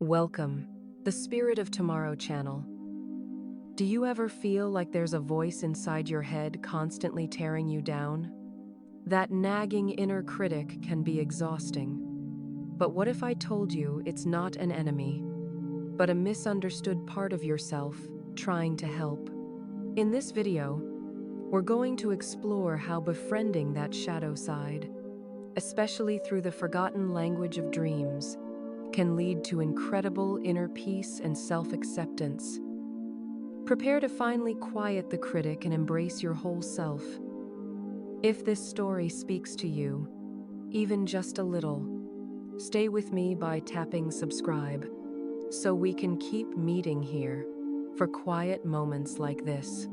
Welcome, the Spirit of Tomorrow channel. Do you ever feel like there's a voice inside your head constantly tearing you down? That nagging inner critic can be exhausting. But what if I told you it's not an enemy, but a misunderstood part of yourself trying to help? In this video, we're going to explore how befriending that shadow side, especially through the forgotten language of dreams, can lead to incredible inner peace and self-acceptance. Prepare to finally quiet the critic and embrace your whole self. If this story speaks to you, even just a little, stay with me by tapping subscribe so we can keep meeting here for quiet moments like this.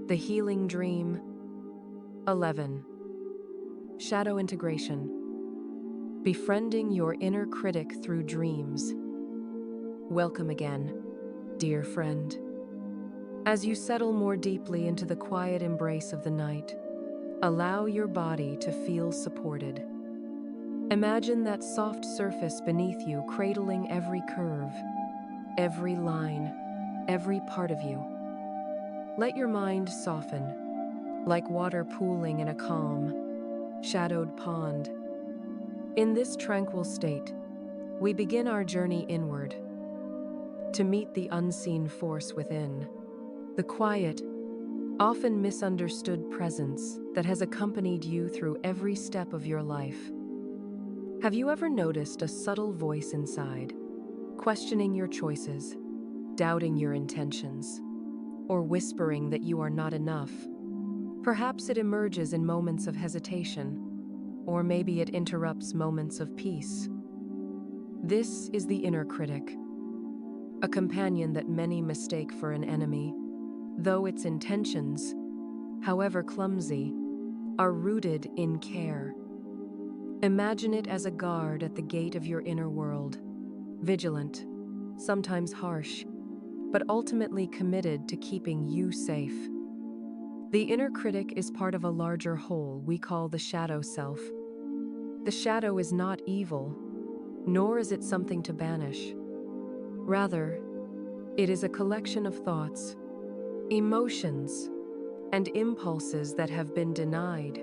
The Healing Dream. 11. Shadow Integration. Befriending your inner critic through dreams. Welcome again, dear friend. As you settle more deeply into the quiet embrace of the night, allow your body to feel supported. Imagine that soft surface beneath you cradling every curve, every line, every part of you. Let your mind soften, like water pooling in a calm, shadowed pond. In this tranquil state, we begin our journey inward to meet the unseen force within, the quiet, often misunderstood presence that has accompanied you through every step of your life. Have you ever noticed a subtle voice inside, questioning your choices, doubting your intentions, or whispering that you are not enough? Perhaps it emerges in moments of hesitation, or maybe it interrupts moments of peace. This is the inner critic, a companion that many mistake for an enemy, though its intentions, however clumsy, are rooted in care. Imagine it as a guard at the gate of your inner world, vigilant, sometimes harsh, but ultimately committed to keeping you safe. The inner critic is part of a larger whole we call the shadow self. The shadow is not evil, nor is it something to banish. Rather, it is a collection of thoughts, emotions, and impulses that have been denied,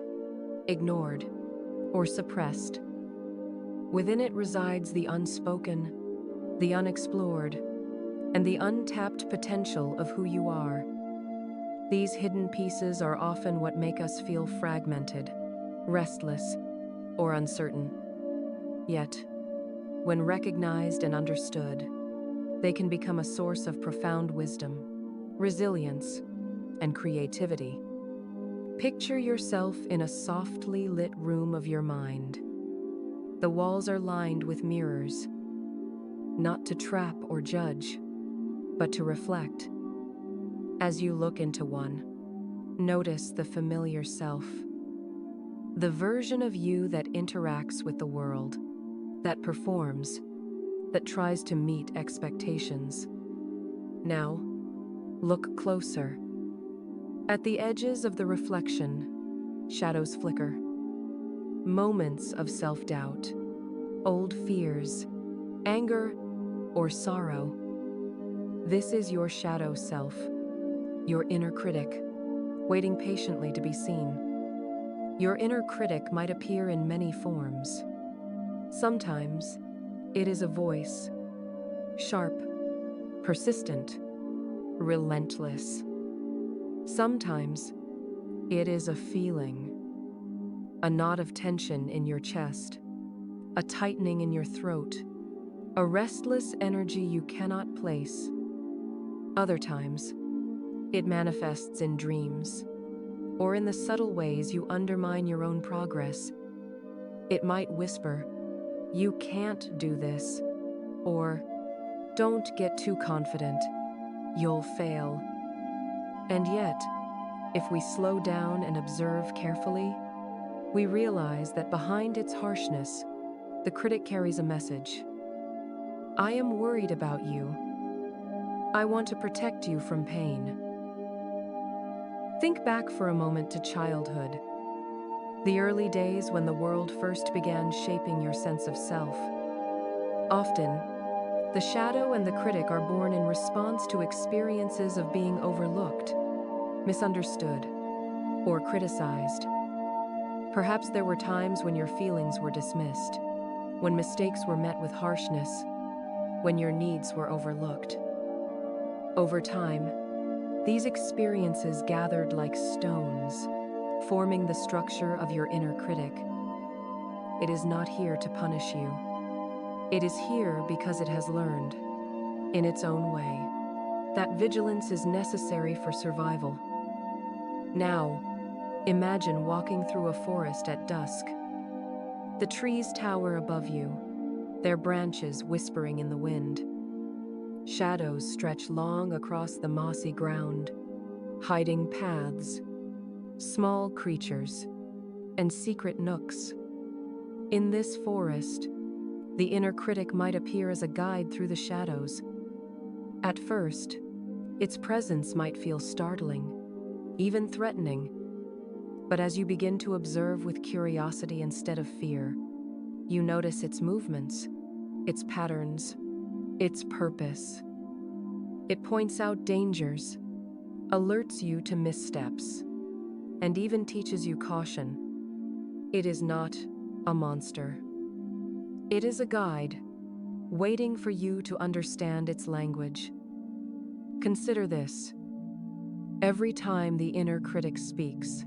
ignored, or suppressed. Within it resides the unspoken, the unexplored, and the untapped potential of who you are. These hidden pieces are often what make us feel fragmented, restless, or uncertain. Yet, when recognized and understood, they can become a source of profound wisdom, resilience, and creativity. Picture yourself in a softly lit room of your mind. The walls are lined with mirrors, not to trap or judge, but to reflect. As you look into one, notice the familiar self, the version of you that interacts with the world, that performs, that tries to meet expectations. Now, look closer. At the edges of the reflection, shadows flicker. Moments of self-doubt, old fears, anger, or sorrow. This is your shadow self, your inner critic, waiting patiently to be seen. Your inner critic might appear in many forms. Sometimes, it is a voice, sharp, persistent, relentless. Sometimes, it is a feeling, a knot of tension in your chest, a tightening in your throat, a restless energy you cannot place. Other times, it manifests in dreams, or in the subtle ways you undermine your own progress. It might whisper, "You can't do this," or "Don't get too confident, you'll fail." And yet, if we slow down and observe carefully, we realize that behind its harshness, the critic carries a message. I am worried about you. I want to protect you from pain. Think back for a moment to childhood, the early days when the world first began shaping your sense of self. Often, The shadow and the critic are born in response to experiences of being overlooked, misunderstood, or criticized. Perhaps there were times when your feelings were dismissed, when mistakes were met with harshness, when your needs were overlooked. Over time, these experiences gathered like stones, forming the structure of your inner critic. It is not here to punish you. It is here because it has learned, in its own way, that vigilance is necessary for survival. Now, imagine walking through a forest at dusk. The trees tower above you, their branches whispering in the wind. Shadows stretch long across the mossy ground, hiding paths, small creatures, and secret nooks. In this forest, the inner critic might appear as a guide through the shadows. At first, its presence might feel startling, even threatening. But as you begin to observe with curiosity instead of fear, you notice its movements, its patterns, its purpose. It points out dangers, alerts you to missteps, and even teaches you caution. It is not a monster. It is a guide, waiting for you to understand its language. Consider this. Every time the inner critic speaks,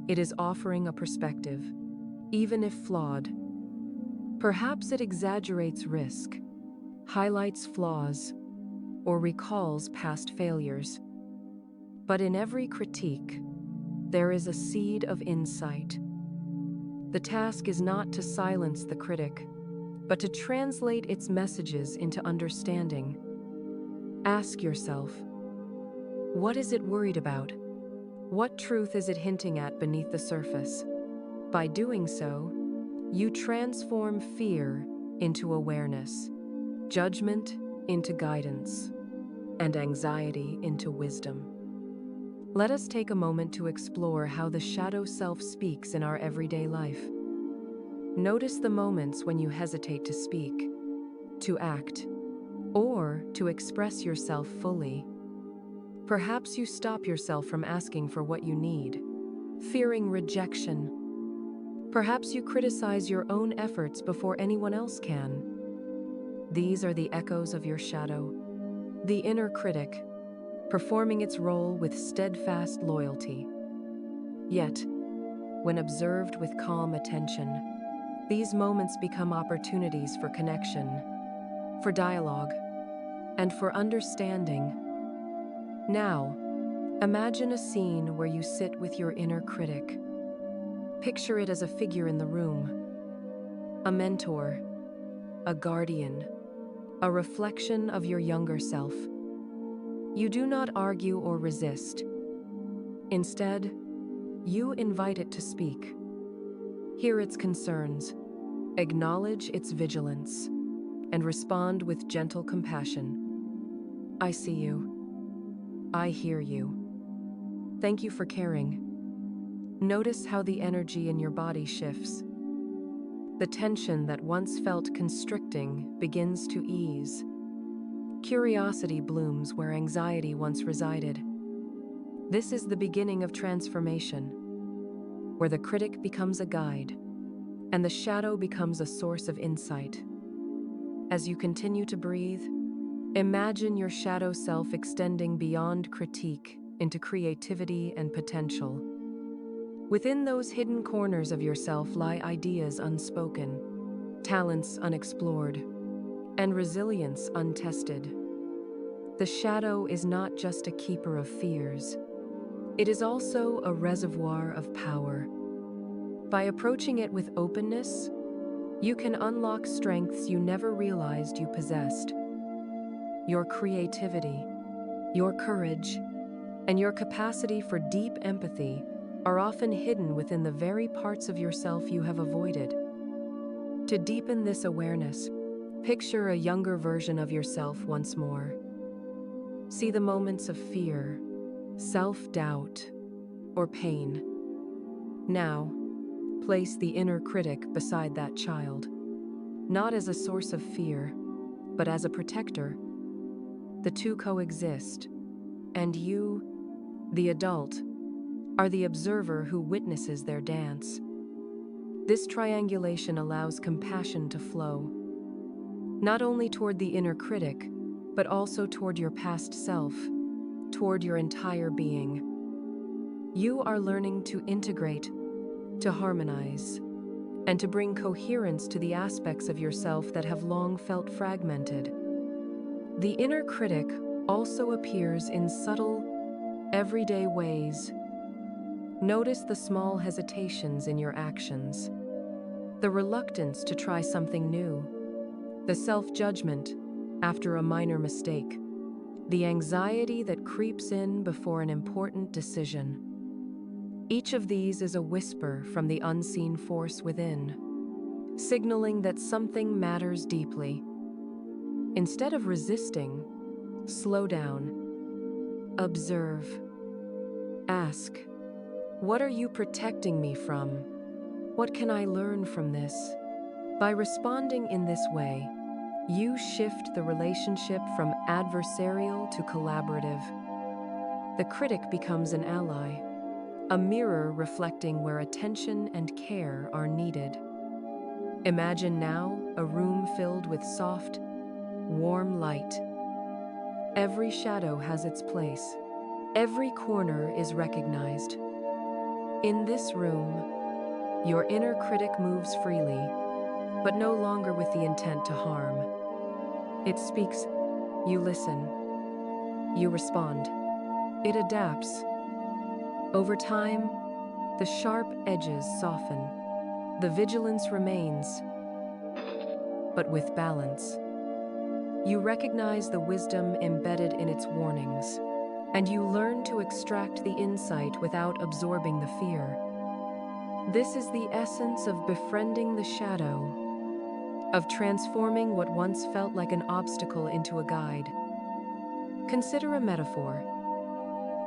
it is offering a perspective, even if flawed. Perhaps it exaggerates risk, highlights flaws, or recalls past failures. But in every critique, there is a seed of insight. The task is not to silence the critic, but to translate its messages into understanding. Ask yourself, what is it worried about? What truth is it hinting at beneath the surface? By doing so, you transform fear into awareness, judgment into guidance, and anxiety into wisdom. Let us take a moment to explore how the shadow self speaks in our everyday life. Notice the moments when you hesitate to speak, to act, or to express yourself fully. Perhaps you stop yourself from asking for what you need, fearing rejection. Perhaps you criticize your own efforts before anyone else can. These are the echoes of your shadow, the inner critic, performing its role with steadfast loyalty. Yet, when observed with calm attention, these moments become opportunities for connection, for dialogue, and for understanding. Now, imagine a scene where you sit with your inner critic. Picture it as a figure in the room, a mentor, a guardian, a reflection of your younger self. You do not argue or resist. Instead, you invite it to speak. Hear its concerns, acknowledge its vigilance, and respond with gentle compassion. I see you. I hear you. Thank you for caring. Notice how the energy in your body shifts. The tension that once felt constricting begins to ease. Curiosity blooms where anxiety once resided. This is the beginning of transformation, where the critic becomes a guide and the shadow becomes a source of insight. As you continue to breathe, imagine your shadow self extending beyond critique into creativity and potential. Within those hidden corners of yourself lie ideas unspoken, talents unexplored, and resilience untested. The shadow is not just a keeper of fears. It is also a reservoir of power. By approaching it with openness, you can unlock strengths you never realized you possessed. Your creativity, your courage, and your capacity for deep empathy are often hidden within the very parts of yourself you have avoided. To deepen this awareness, picture a younger version of yourself once more. See the moments of fear, self-doubt, or pain. Now, place the inner critic beside that child, not as a source of fear, but as a protector. The two coexist, and you, the adult, are the observer who witnesses their dance. This triangulation allows compassion to flow, not only toward the inner critic, but also toward your past self, toward your entire being. You are learning to integrate, to harmonize, and to bring coherence to the aspects of yourself that have long felt fragmented. The inner critic also appears in subtle, everyday ways. Notice the small hesitations in your actions, the reluctance to try something new, the self-judgment after a minor mistake, the anxiety that creeps in before an important decision. Each of these is a whisper from the unseen force within, signaling that something matters deeply. Instead of resisting, slow down, observe, ask, what are you protecting me from? What can I learn from this? By responding in this way, you shift the relationship from adversarial to collaborative. The critic becomes an ally, a mirror reflecting where attention and care are needed. Imagine now a room filled with soft, warm light. Every shadow has its place. Every corner is recognized. In this room, your inner critic moves freely, but no longer with the intent to harm. It speaks, you listen, you respond. It adapts. Over time, the sharp edges soften. The vigilance remains, but with balance. You recognize the wisdom embedded in its warnings, and you learn to extract the insight without absorbing the fear. This is the essence of befriending the shadow, of transforming what once felt like an obstacle into a guide. Consider a metaphor,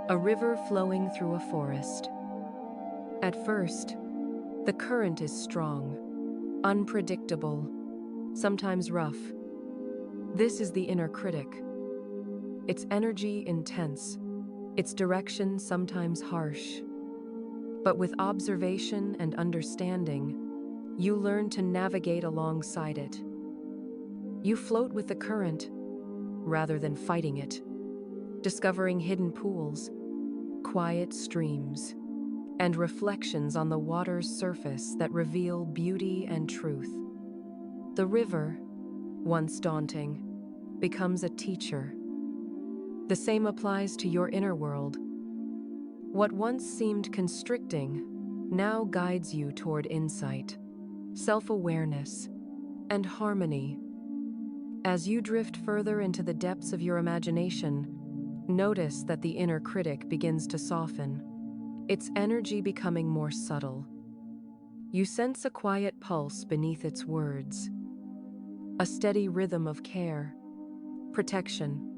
a river flowing through a forest. At first, the current is strong, unpredictable, sometimes rough. This is the inner critic. Its energy intense, its direction sometimes harsh. But with observation and understanding, you learn to navigate alongside it. You float with the current rather than fighting it, discovering hidden pools, quiet streams, and reflections on the water's surface that reveal beauty and truth. The river, once daunting, becomes a teacher. The same applies to your inner world. What once seemed constricting now guides you toward insight, self-awareness, and harmony. As you drift further into the depths of your imagination, notice that the inner critic begins to soften, its energy becoming more subtle. You sense a quiet pulse beneath its words, a steady rhythm of care, protection,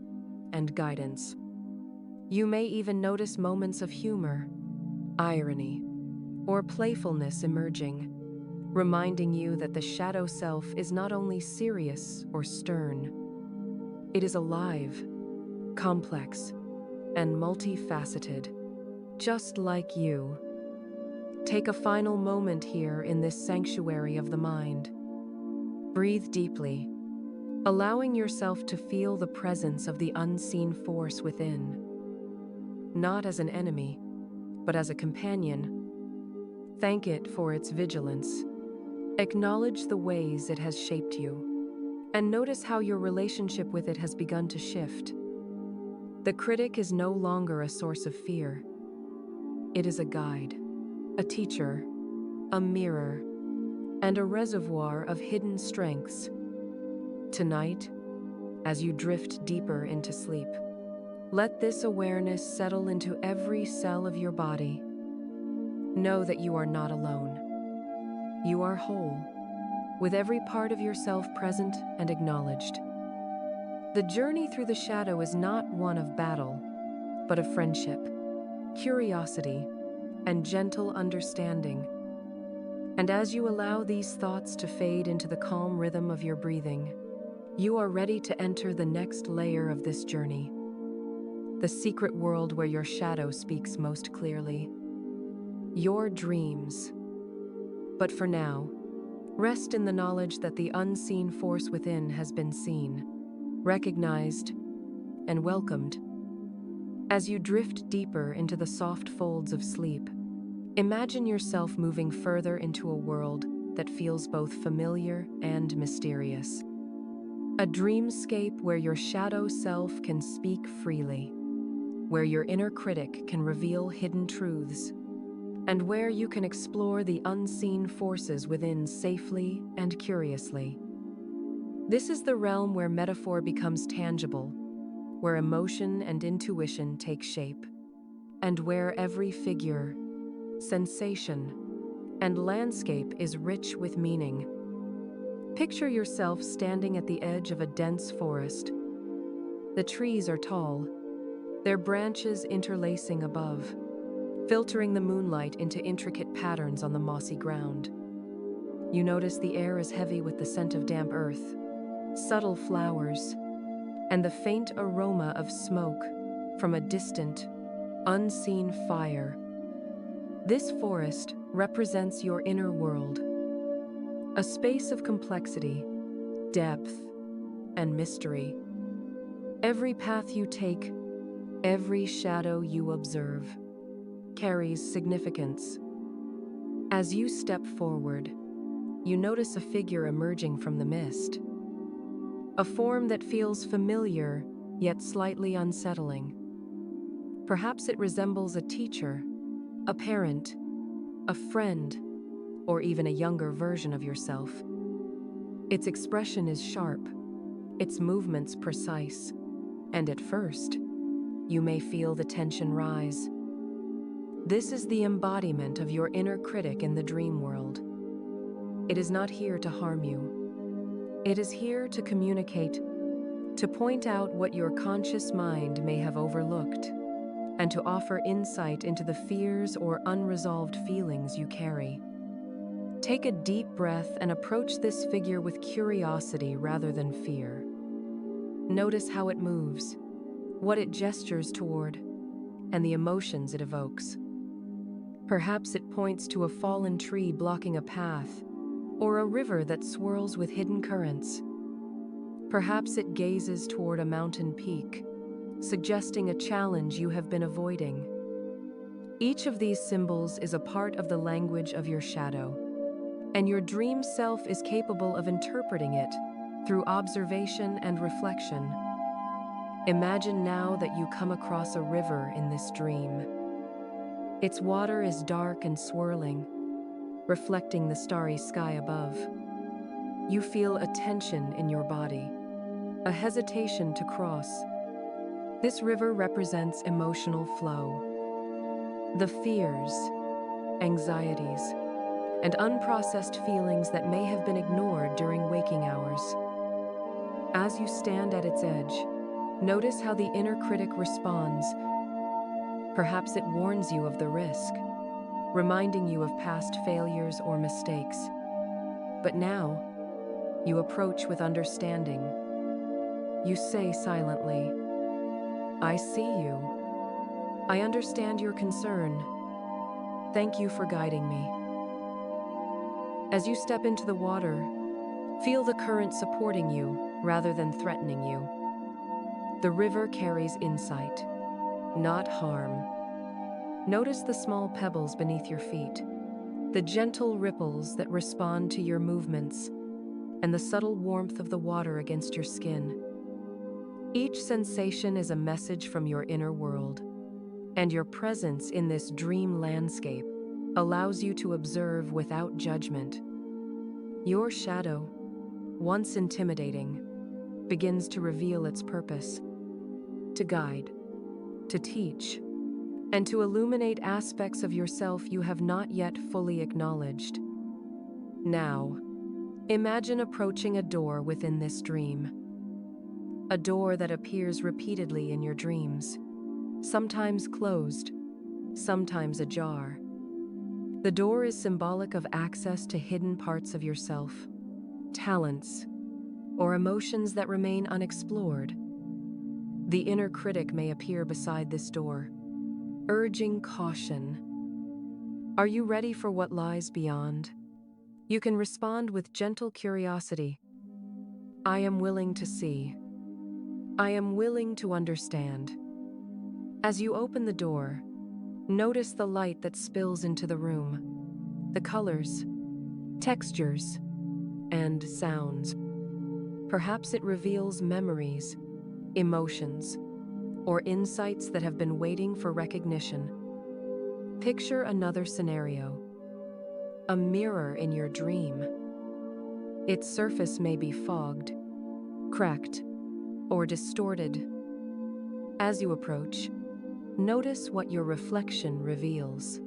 and guidance. You may even notice moments of humor, irony, or playfulness emerging, reminding you that the shadow self is not only serious or stern. It is alive, complex, and multifaceted, just like you. Take a final moment here in this sanctuary of the mind. Breathe deeply, allowing yourself to feel the presence of the unseen force within. Not as an enemy, but as a companion. Thank it for its vigilance. Acknowledge the ways it has shaped you, and notice how your relationship with it has begun to shift. The critic is no longer a source of fear. It is a guide, a teacher, a mirror, and a reservoir of hidden strengths. Tonight, as you drift deeper into sleep, let this awareness settle into every cell of your body. Know that you are not alone. You are whole, with every part of yourself present and acknowledged. The journey through the shadow is not one of battle, but of friendship, curiosity, and gentle understanding. And as you allow these thoughts to fade into the calm rhythm of your breathing, You are ready to enter the next layer of this journey, the secret world where your shadow speaks most clearly. Your dreams. But for now, rest in the knowledge that the unseen force within has been seen, recognized, and welcomed. As you drift deeper into the soft folds of sleep, imagine yourself moving further into a world that feels both familiar and mysterious. A dreamscape where your shadow self can speak freely, where your inner critic can reveal hidden truths, and where you can explore the unseen forces within safely and curiously. This is the realm where metaphor becomes tangible, where emotion and intuition take shape, and where every figure, sensation, and landscape is rich with meaning. Picture yourself standing at the edge of a dense forest. The trees are tall, their branches interlacing above, filtering the moonlight into intricate patterns on the mossy ground. You notice the air is heavy with the scent of damp earth, subtle flowers, and the faint aroma of smoke from a distant, unseen fire. This forest represents your inner world, a space of complexity, depth, and mystery. Every path you take, every shadow you observe, carries significance. As you step forward, you notice a figure emerging from the mist, a form that feels familiar yet slightly unsettling. Perhaps it resembles a teacher, a parent, a friend, or even a younger version of yourself. Its expression is sharp, its movements precise, and at first, you may feel the tension rise. This is the embodiment of your inner critic in the dream world. It is not here to harm you. It is here to communicate, to point out what your conscious mind may have overlooked, and to offer insight into the fears or unresolved feelings you carry. Take a deep breath and approach this figure with curiosity rather than fear. Notice how it moves, what it gestures toward, and the emotions it evokes. Perhaps it points to a fallen tree blocking a path, or a river that swirls with hidden currents. Perhaps it gazes toward a mountain peak, suggesting a challenge you have been avoiding. Each of these symbols is a part of the language of your shadow, and your dream self is capable of interpreting it through observation and reflection. Imagine now that you come across a river in this dream. Its water is dark and swirling, reflecting the starry sky above. You feel a tension in your body, a hesitation to cross. This river represents emotional flow, the fears, anxieties, and unprocessed feelings that may have been ignored during waking hours. As you stand at its edge, notice how the inner critic responds. Perhaps it warns you of the risk, reminding you of past failures or mistakes. But now, you approach with understanding. You say silently, "I see you. I understand your concern. Thank you for guiding me." As you step into the water, feel the current supporting you rather than threatening you. The river carries insight, not harm. Notice the small pebbles beneath your feet, the gentle ripples that respond to your movements, and the subtle warmth of the water against your skin. Each sensation is a message from your inner world, and your presence in this dream landscape allows you to observe without judgment. Your shadow, once intimidating, begins to reveal its purpose: to guide, to teach, and to illuminate aspects of yourself you have not yet fully acknowledged. Now, imagine approaching a door within this dream. A door that appears repeatedly in your dreams, sometimes closed, sometimes ajar. The door is symbolic of access to hidden parts of yourself, talents, or emotions that remain unexplored. The inner critic may appear beside this door, urging caution. Are you ready for what lies beyond? You can respond with gentle curiosity. I am willing to see. I am willing to understand. As you open the door, notice the light that spills into the room, the colors, textures, and sounds. Perhaps it reveals memories, emotions, or insights that have been waiting for recognition. Picture another scenario. A mirror in your dream. Its surface may be fogged, cracked, or distorted. As you approach, notice what your reflection reveals.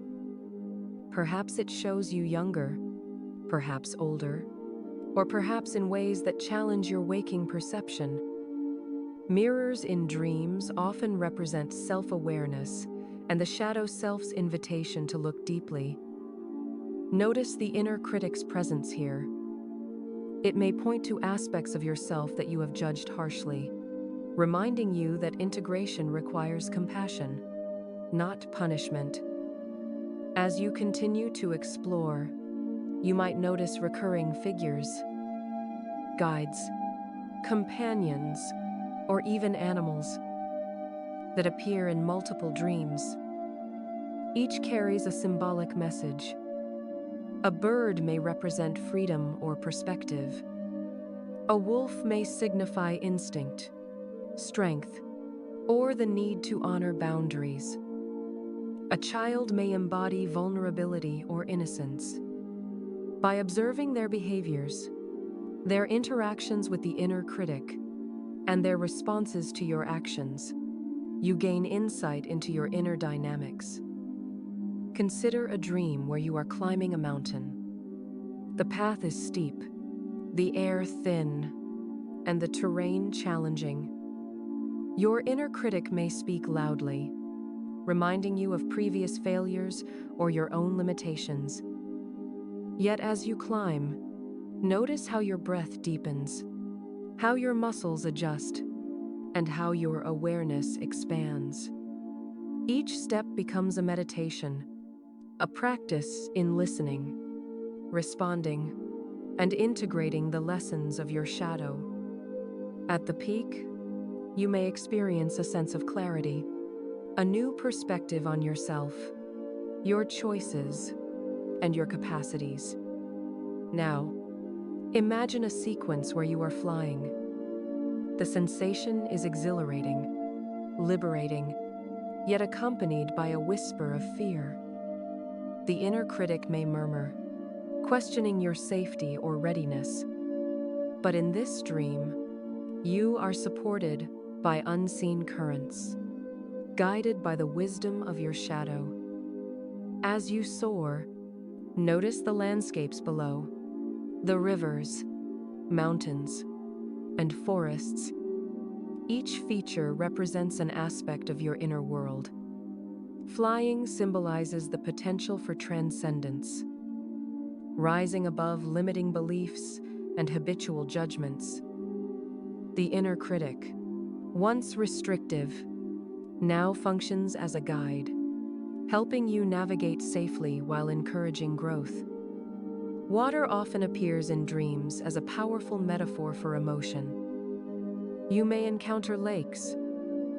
Perhaps it shows you younger, perhaps older, or perhaps in ways that challenge your waking perception. Mirrors in dreams often represent self-awareness and the shadow self's invitation to look deeply. Notice the inner critic's presence here. It may point to aspects of yourself that you have judged harshly, reminding you that integration requires compassion, not punishment. As you continue to explore, you might notice recurring figures, guides, companions, or even animals that appear in multiple dreams. Each carries a symbolic message. A bird may represent freedom or perspective. A wolf may signify instinct, strength, or the need to honor boundaries. A child may embody vulnerability or innocence. By observing their behaviors, their interactions with the inner critic, and their responses to your actions, you gain insight into your inner dynamics. Consider a dream where you are climbing a mountain. The path is steep, the air thin, and the terrain challenging. Your inner critic may speak loudly, reminding you of previous failures or your own limitations. Yet as you climb, notice how your breath deepens, how your muscles adjust, and how your awareness expands. Each step becomes a meditation, a practice in listening, responding, and integrating the lessons of your shadow. At the peak, you may experience a sense of clarity, a new perspective on yourself, your choices, and your capacities. Now, imagine a sequence where you are flying. The sensation is exhilarating, liberating, yet accompanied by a whisper of fear. The inner critic may murmur, questioning your safety or readiness. But in this dream, you are supported by unseen currents, guided by the wisdom of your shadow. As you soar, notice the landscapes below, the rivers, mountains, and forests. Each feature represents an aspect of your inner world. Flying symbolizes the potential for transcendence, rising above limiting beliefs and habitual judgments. The inner critic, once restrictive, now functions as a guide, helping you navigate safely while encouraging growth. Water often appears in dreams as a powerful metaphor for emotion. You may encounter lakes,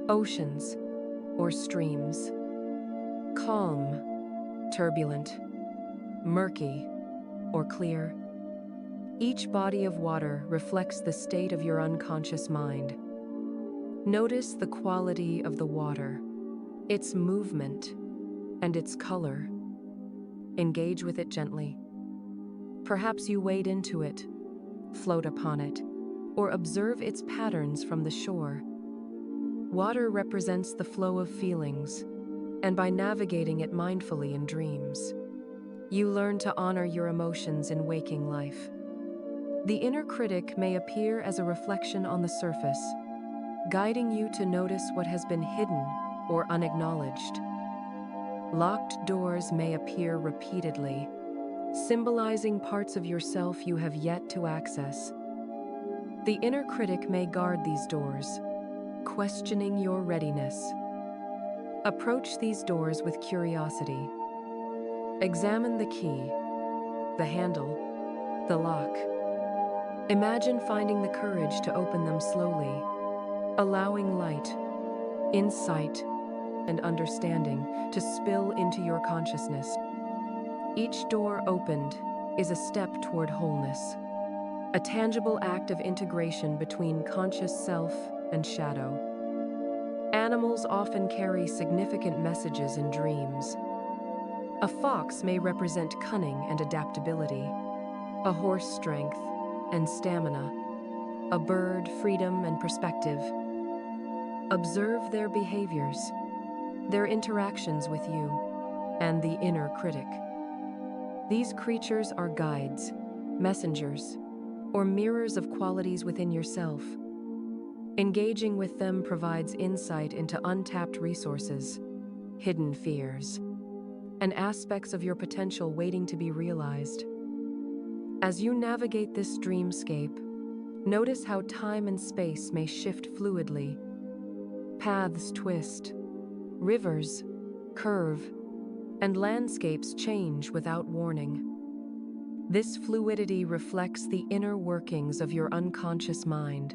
oceans, or streams. Calm, turbulent, murky, or clear. Each body of water reflects the state of your unconscious mind. Notice the quality of the water, its movement, and its color. Engage with it gently. Perhaps you wade into it, float upon it, or observe its patterns from the shore. Water represents the flow of feelings, and by navigating it mindfully in dreams, you learn to honor your emotions in waking life. The inner critic may appear as a reflection on the surface, guiding you to notice what has been hidden or unacknowledged. Locked doors may appear repeatedly, symbolizing parts of yourself you have yet to access. The inner critic may guard these doors, questioning your readiness. Approach these doors with curiosity. Examine the key, the handle, the lock. Imagine finding the courage to open them slowly, allowing light, insight, and understanding to spill into your consciousness. Each door opened is a step toward wholeness, a tangible act of integration between conscious self and shadow. Animals often carry significant messages in dreams. A fox may represent cunning and adaptability, a horse strength and stamina, a bird freedom and perspective. Observe their behaviors, their interactions with you, and the inner critic. These creatures are guides, messengers, or mirrors of qualities within yourself. Engaging with them provides insight into untapped resources, hidden fears, and aspects of your potential waiting to be realized. As you navigate this dreamscape, notice how time and space may shift fluidly. Paths twist, rivers curve, and landscapes change without warning. This fluidity reflects the inner workings of your unconscious mind,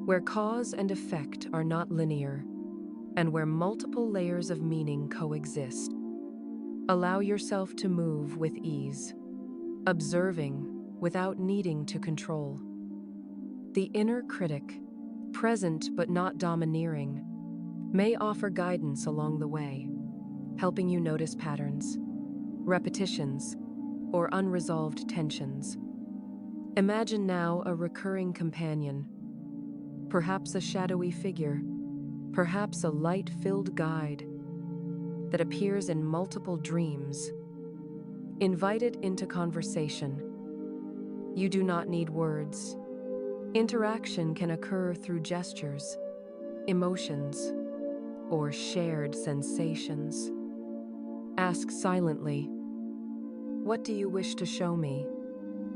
where cause and effect are not linear, and where multiple layers of meaning coexist. Allow yourself to move with ease, observing without needing to control. The inner critic, present but not domineering, may offer guidance along the way, helping you notice patterns, repetitions, or unresolved tensions. Imagine now a recurring companion, perhaps a shadowy figure, perhaps a light-filled guide that appears in multiple dreams. Invite it into conversation. You do not need words. Interaction can occur through gestures, emotions, or shared sensations. Ask silently, "What do you wish to show me?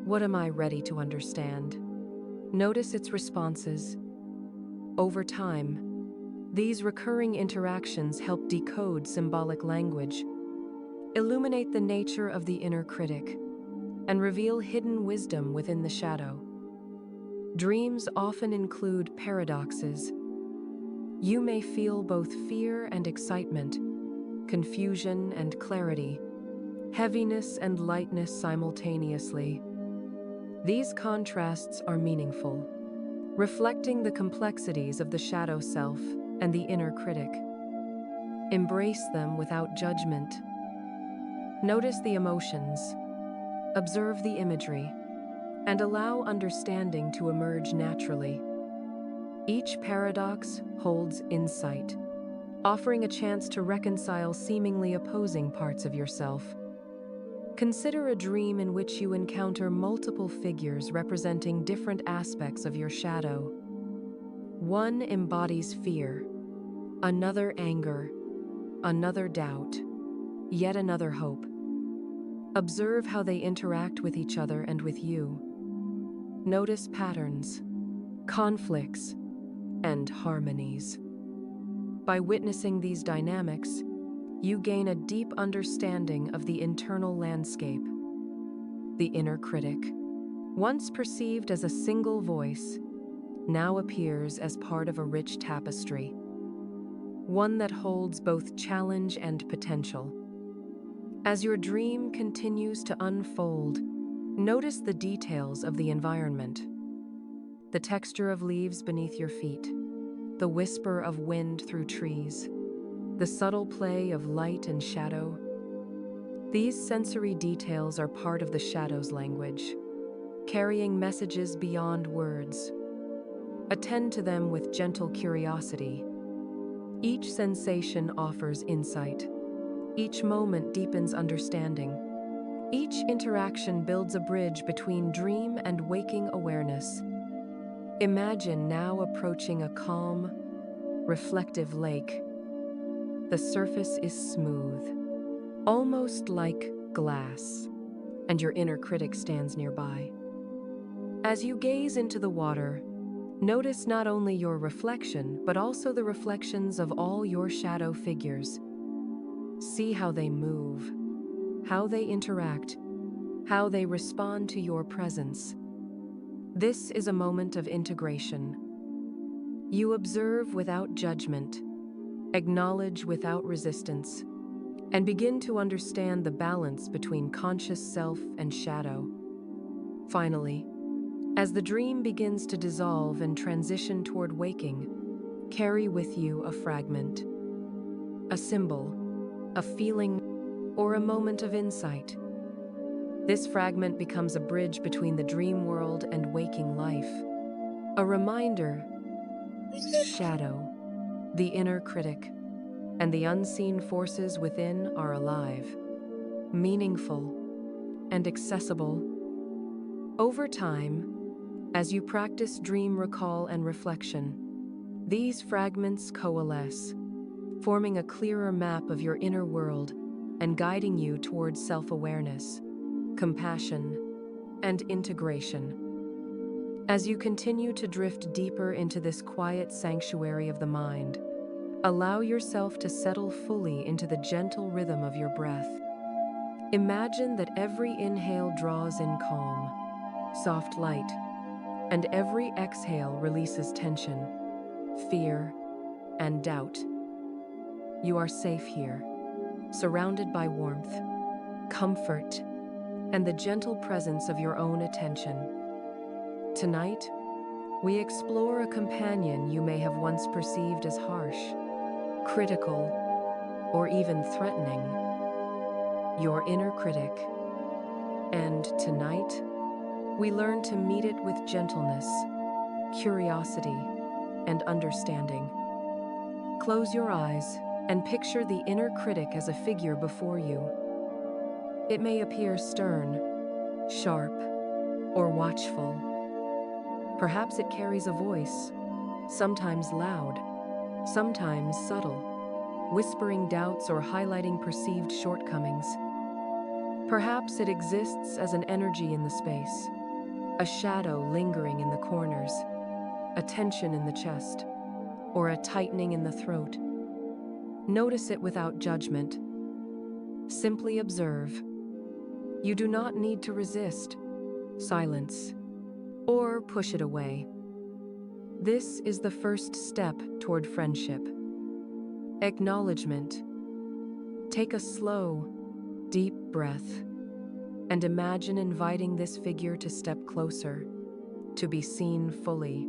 What am I ready to understand?" Notice its responses. Over time, these recurring interactions help decode symbolic language, illuminate the nature of the inner critic, and reveal hidden wisdom within the shadow. Dreams often include paradoxes. You may feel both fear and excitement, confusion and clarity, heaviness and lightness simultaneously. These contrasts are meaningful, reflecting the complexities of the shadow self and the inner critic. Embrace them without judgment. Notice the emotions, observe the imagery, and allow understanding to emerge naturally. Each paradox holds insight, offering a chance to reconcile seemingly opposing parts of yourself. Consider a dream in which you encounter multiple figures representing different aspects of your shadow. One embodies fear, another anger, another doubt, yet another hope. Observe how they interact with each other and with you. Notice patterns, conflicts, and harmonies. By witnessing these dynamics, you gain a deep understanding of the internal landscape. The inner critic, once perceived as a single voice, now appears as part of a rich tapestry, one that holds both challenge and potential. As your dream continues to unfold, notice the details of the environment. The texture of leaves beneath your feet, the whisper of wind through trees, the subtle play of light and shadow. These sensory details are part of the shadow's language, carrying messages beyond words. Attend to them with gentle curiosity. Each sensation offers insight. Each moment deepens understanding. Each interaction builds a bridge between dream and waking awareness. Imagine now approaching a calm, reflective lake. The surface is smooth, almost like glass, and your inner critic stands nearby. As you gaze into the water, Notice not only your reflection, but also the reflections of all your shadow figures. See how they move, how they interact, how they respond to your presence. This is a moment of integration. You observe without judgment, acknowledge without resistance, and begin to understand the balance between conscious self and shadow. Finally, as the dream begins to dissolve and transition toward waking, carry with you a fragment, a symbol, a feeling, or a moment of insight. This fragment becomes a bridge between the dream world and waking life, a reminder: shadow, the inner critic, and the unseen forces within are alive, meaningful, and accessible. Over time, as you practice dream recall and reflection, these fragments coalesce, forming a clearer map of your inner world and guiding you towards self-awareness, compassion, and integration. As you continue to drift deeper into this quiet sanctuary of the mind, allow yourself to settle fully into the gentle rhythm of your breath. Imagine that every inhale draws in calm, soft light, and every exhale releases tension, fear, and doubt. You are safe here, surrounded by warmth, comfort, and the gentle presence of your own attention. Tonight, we explore a companion you may have once perceived as harsh, critical, or even threatening, your inner critic. And tonight, we learn to meet it with gentleness, curiosity, and understanding. Close your eyes and picture the inner critic as a figure before you. It may appear stern, sharp, or watchful. Perhaps it carries a voice, sometimes loud, sometimes subtle, whispering doubts or highlighting perceived shortcomings. Perhaps it exists as an energy in the space, a shadow lingering in the corners, a tension in the chest, or a tightening in the throat. Notice it without judgment. Simply observe. You do not need to resist, silence, or push it away. This is the first step toward friendship. Acknowledgement. Take a slow, deep breath and imagine inviting this figure to step closer, to be seen fully.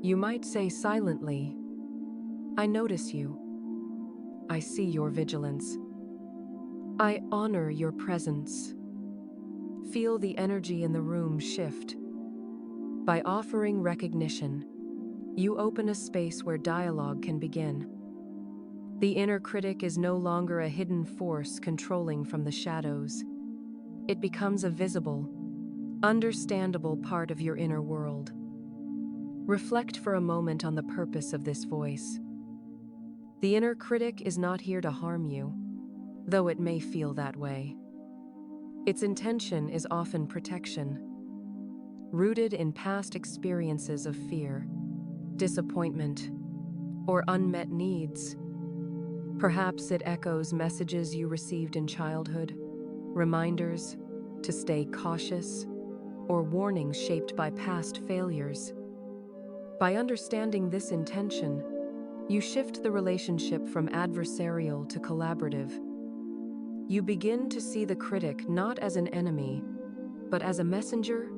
You might say silently, "I notice you. I see your vigilance. I honor your presence." Feel the energy in the room shift. By offering recognition, you open a space where dialogue can begin. The inner critic is no longer a hidden force controlling from the shadows. It becomes a visible, understandable part of your inner world. Reflect for a moment on the purpose of this voice. The inner critic is not here to harm you, though it may feel that way. Its intention is often protection, rooted in past experiences of fear, disappointment, or unmet needs. Perhaps it echoes messages you received in childhood, reminders to stay cautious, or warnings shaped by past failures. By understanding this intention, you shift the relationship from adversarial to collaborative. You begin to see the critic not as an enemy, but as a messenger,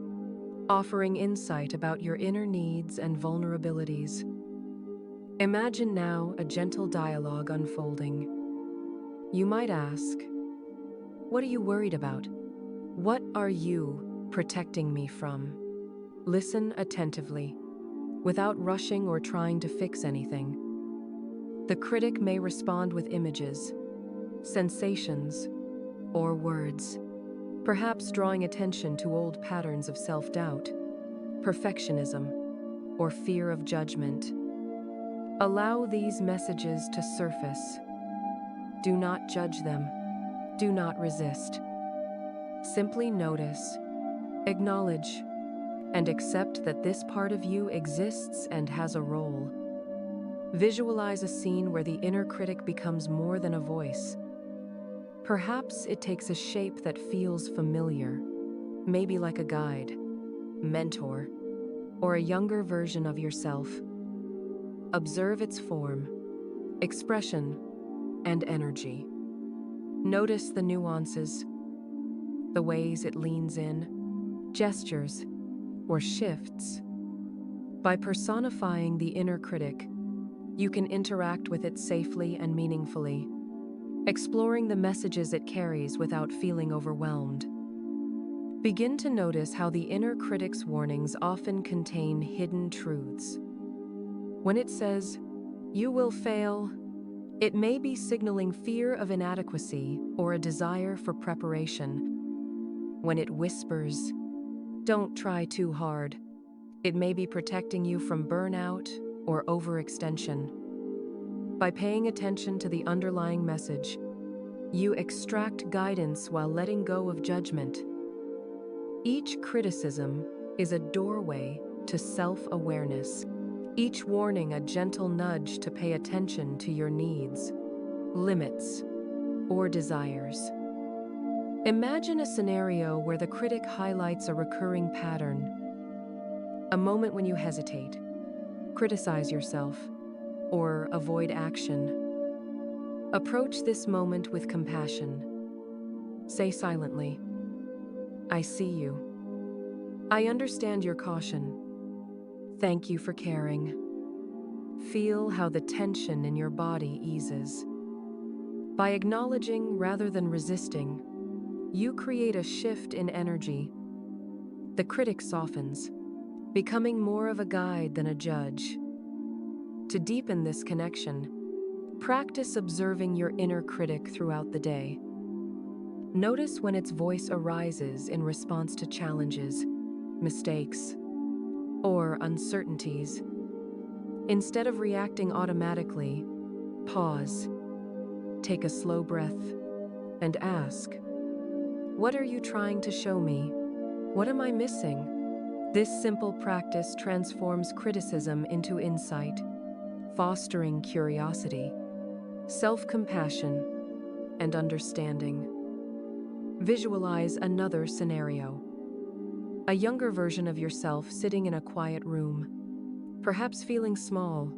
offering insight about your inner needs and vulnerabilities. Imagine now a gentle dialogue unfolding. You might ask, "What are you worried about? What are you protecting me from?" Listen attentively, without rushing or trying to fix anything. The critic may respond with images, sensations, or words, perhaps drawing attention to old patterns of self-doubt, perfectionism, or fear of judgment. Allow these messages to surface. Do not judge them. Do not resist. Simply notice, acknowledge, and accept that this part of you exists and has a role. Visualize a scene where the inner critic becomes more than a voice. Perhaps it takes a shape that feels familiar, maybe like a guide, mentor, or a younger version of yourself. Observe its form, expression, and energy. Notice the nuances, the ways it leans in, gestures, or shifts. By personifying the inner critic, you can interact with it safely and meaningfully, exploring the messages it carries without feeling overwhelmed. Begin to notice how the inner critic's warnings often contain hidden truths. When it says, "You will fail," it may be signaling fear of inadequacy or a desire for preparation. When it whispers, "Don't try too hard," it may be protecting you from burnout or overextension. By paying attention to the underlying message, you extract guidance while letting go of judgment. Each criticism is a doorway to self-awareness, each warning a gentle nudge to pay attention to your needs, limits, or desires. Imagine a scenario where the critic highlights a recurring pattern, a moment when you hesitate, criticize yourself, or avoid action. Approach this moment with compassion. Say silently, "I see you. I understand your caution. Thank you for caring." Feel how the tension in your body eases. By acknowledging rather than resisting, you create a shift in energy. The critic softens, becoming more of a guide than a judge. To deepen this connection, practice observing your inner critic throughout the day. Notice when its voice arises in response to challenges, mistakes, or uncertainties. Instead of reacting automatically, pause, take a slow breath, and ask, "What are you trying to show me? What am I missing?" This simple practice transforms criticism into insight, fostering curiosity, self-compassion, and understanding. Visualize another scenario. A younger version of yourself sitting in a quiet room, perhaps feeling small,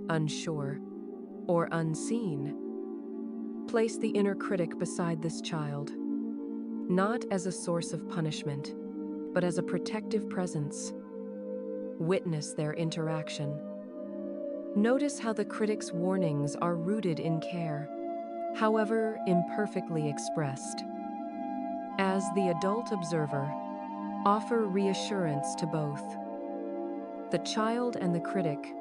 unsure, or unseen. Place the inner critic beside this child, not as a source of punishment, but as a protective presence. Witness their interaction. Notice how the critic's warnings are rooted in care, however imperfectly expressed. As the adult observer, offer reassurance to both. The child and the critic.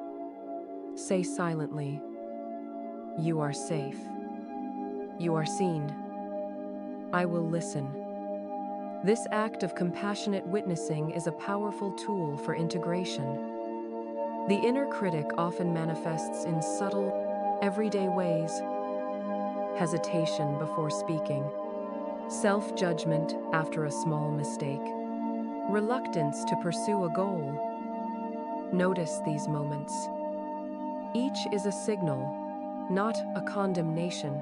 Say silently, "You are safe. You are seen. I will listen." This act of compassionate witnessing is a powerful tool for integration. The inner critic often manifests in subtle, everyday ways: hesitation before speaking, self-judgment after a small mistake, reluctance to pursue a goal. Notice these moments. Each is a signal, not a condemnation.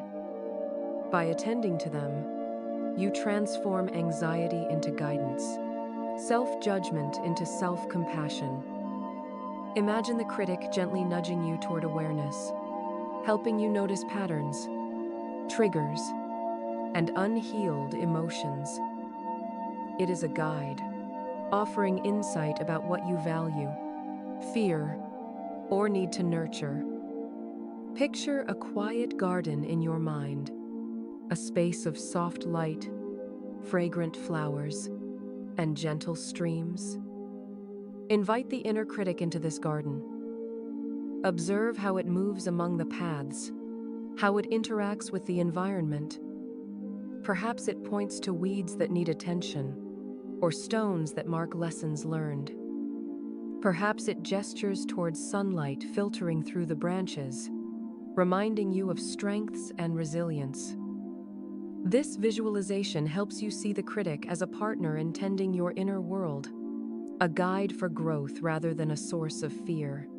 By attending to them, you transform anxiety into guidance, self-judgment into self-compassion. Imagine the critic gently nudging you toward awareness, helping you notice patterns, triggers, and unhealed emotions. It is a guide, offering insight about what you value, fear, or need to nurture. Picture a quiet garden in your mind, a space of soft light, fragrant flowers, and gentle streams. Invite the inner critic into this garden. Observe how it moves among the paths, how it interacts with the environment. Perhaps it points to weeds that need attention, or stones that mark lessons learned. Perhaps it gestures towards sunlight filtering through the branches, reminding you of strengths and resilience. This visualization helps you see the critic as a partner in tending your inner world, a guide for growth rather than a source of fear.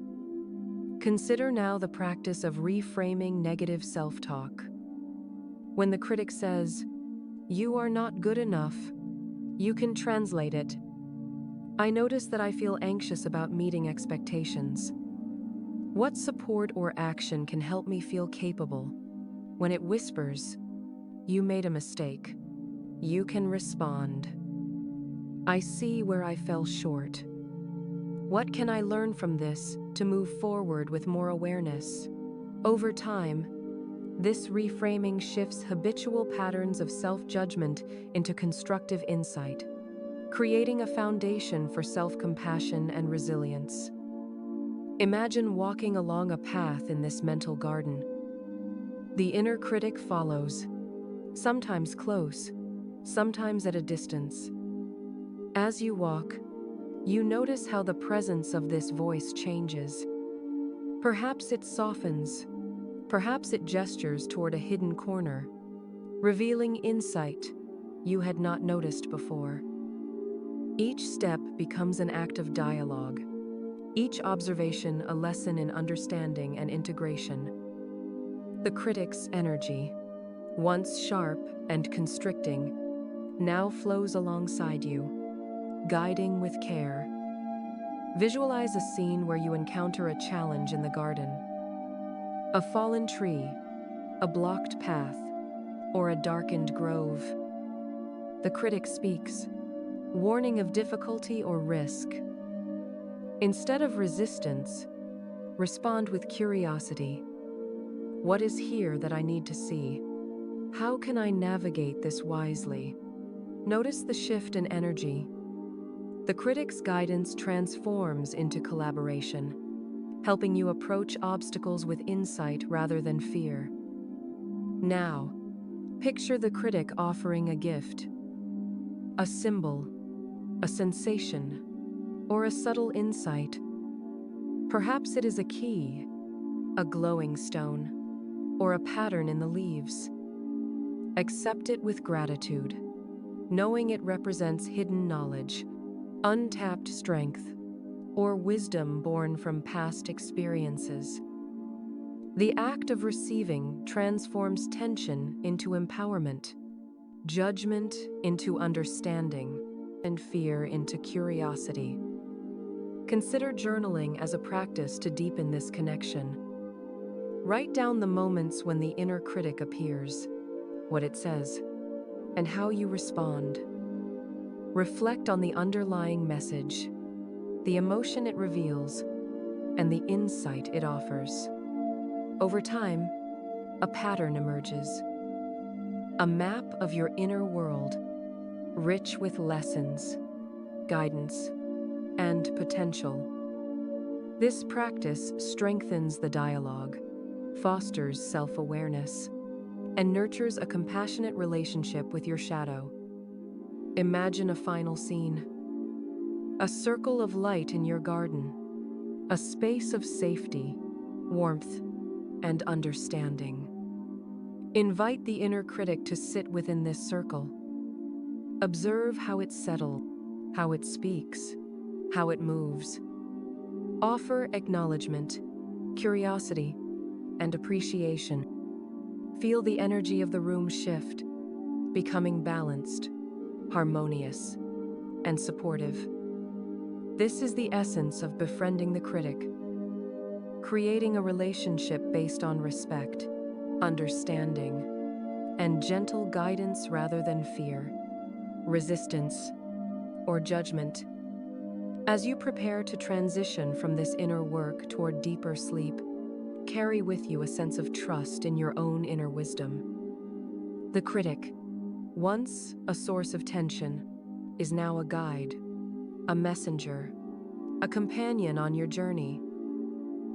Consider now the practice of reframing negative self-talk. When the critic says, "You are not good enough," you can translate it, "I notice that I feel anxious about meeting expectations. What support or action can help me feel capable?" When it whispers, "You made a mistake," you can respond, "I see where I fell short. What can I learn from this to move forward with more awareness?" Over time, this reframing shifts habitual patterns of self-judgment into constructive insight, creating a foundation for self-compassion and resilience. Imagine walking along a path in this mental garden. The inner critic follows, sometimes close, sometimes at a distance. As you walk, you notice how the presence of this voice changes. Perhaps it softens, perhaps it gestures toward a hidden corner, revealing insight you had not noticed before. Each step becomes an act of dialogue, each observation a lesson in understanding and integration. The critic's energy, once sharp and constricting, now flows alongside you, guiding with care. Visualize a scene where you encounter a challenge in the garden. A fallen tree, a blocked path, or a darkened grove. The critic speaks, warning of difficulty or risk. Instead of resistance, respond with curiosity. What is here that I need to see? How can I navigate this wisely? Notice the shift in energy. The critic's guidance transforms into collaboration, helping you approach obstacles with insight rather than fear. Now, picture the critic offering a gift, a symbol, a sensation, or a subtle insight. Perhaps it is a key, a glowing stone, or a pattern in the leaves. Accept it with gratitude, knowing it represents hidden knowledge, untapped strength, or wisdom born from past experiences. The act of receiving transforms tension into empowerment, judgment into understanding, and fear into curiosity. Consider journaling as a practice to deepen this connection. Write down the moments when the inner critic appears, what it says, and how you respond. Reflect on the underlying message, the emotion it reveals, and the insight it offers. Over time, a pattern emerges, a map of your inner world, rich with lessons, guidance, and potential. This practice strengthens the dialogue, fosters self-awareness, and nurtures a compassionate relationship with your shadow. Imagine a final scene. A circle of light in your garden, a space of safety, warmth, and understanding. Invite the inner critic to sit within this circle. Observe how it settles, how it speaks, how it moves. Offer acknowledgement, curiosity, and appreciation. Feel the energy of the room shift, becoming balanced, harmonious, and supportive. This is the essence of befriending the critic, creating a relationship based on respect, understanding, and gentle guidance rather than fear, resistance, or judgment. As you prepare to transition from this inner work toward deeper sleep, carry with you a sense of trust in your own inner wisdom. The critic, once a source of tension, is now a guide, a messenger, a companion on your journey.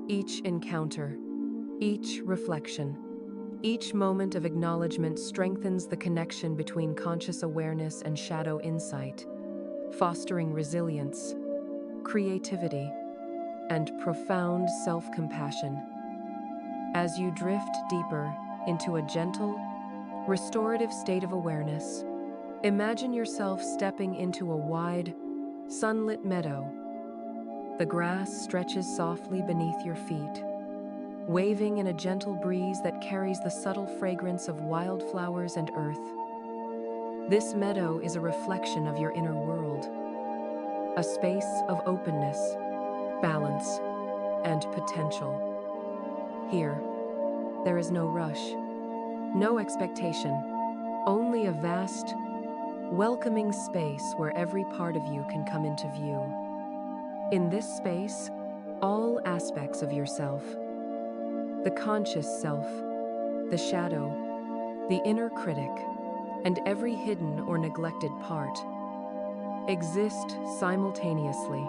Each encounter, each reflection, each moment of acknowledgement strengthens the connection between conscious awareness and shadow insight, fostering resilience, creativity, and profound self-compassion. As you drift deeper into a gentle, restorative state of awareness, imagine yourself stepping into a wide, Sunlit meadow. The grass stretches softly beneath your feet, waving in a gentle breeze that carries the subtle fragrance of wildflowers and earth. This meadow is a reflection of your inner world, a space of openness, balance, and potential. Here, there is no rush, no expectation, only a vast, welcoming space where every part of you can come into view. In this space, all aspects of yourself, the conscious self, the shadow, the inner critic, and every hidden or neglected part, exist simultaneously.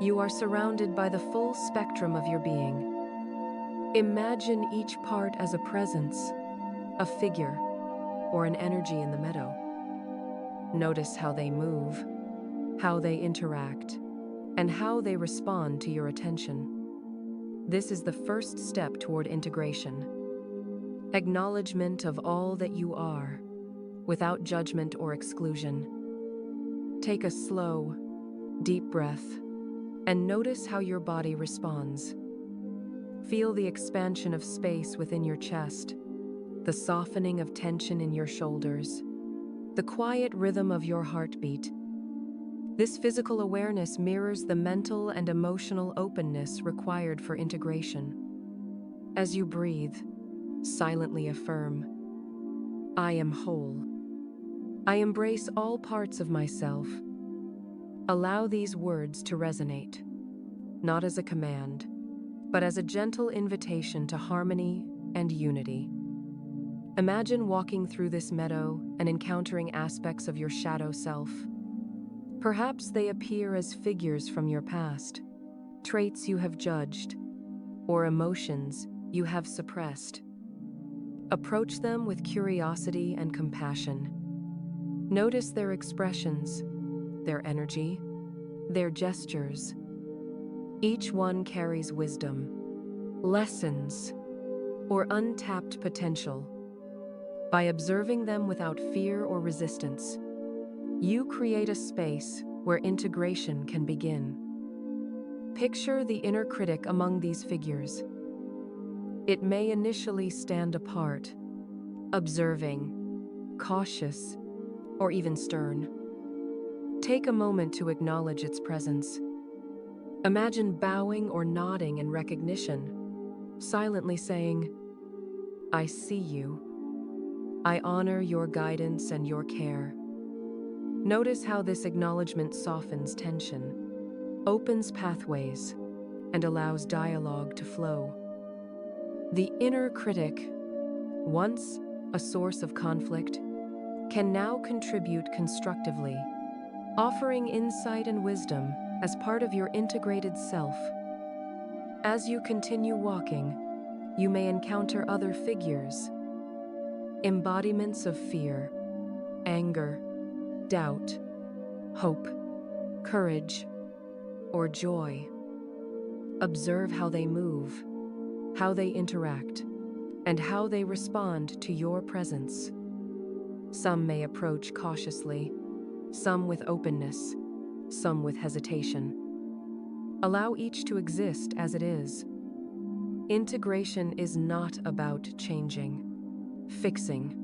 You are surrounded by the full spectrum of your being. Imagine each part as a presence, a figure, or an energy in the meadow. Notice how they move, how they interact, and how they respond to your attention. This is the first step toward integration. Acknowledgement of all that you are, without judgment or exclusion. Take a slow, deep breath, and notice how your body responds. Feel the expansion of space within your chest, the softening of tension in your shoulders, the quiet rhythm of your heartbeat. This physical awareness mirrors the mental and emotional openness required for integration. As you breathe, silently affirm, I am whole. I embrace all parts of myself. Allow these words to resonate, not as a command, but as a gentle invitation to harmony and unity. Imagine walking through this meadow and encountering aspects of your shadow self. Perhaps they appear as figures from your past, traits you have judged, or emotions you have suppressed. Approach them with curiosity and compassion. Notice their expressions, their energy, their gestures. Each one carries wisdom, lessons, or untapped potential. By observing them without fear or resistance, you create a space where integration can begin. Picture the inner critic among these figures. It may initially stand apart, observing, cautious, or even stern. Take a moment to acknowledge its presence. Imagine bowing or nodding in recognition, silently saying, I see you. I honor your guidance and your care. Notice how this acknowledgement softens tension, opens pathways, and allows dialogue to flow. The inner critic, once a source of conflict, can now contribute constructively, offering insight and wisdom as part of your integrated self. As you continue walking, you may encounter other figures, embodiments of fear, anger, doubt, hope, courage, or joy. Observe how they move, how they interact, and how they respond to your presence. Some may approach cautiously, some with openness, some with hesitation. Allow each to exist as it is. Integration is not about changing, fixing,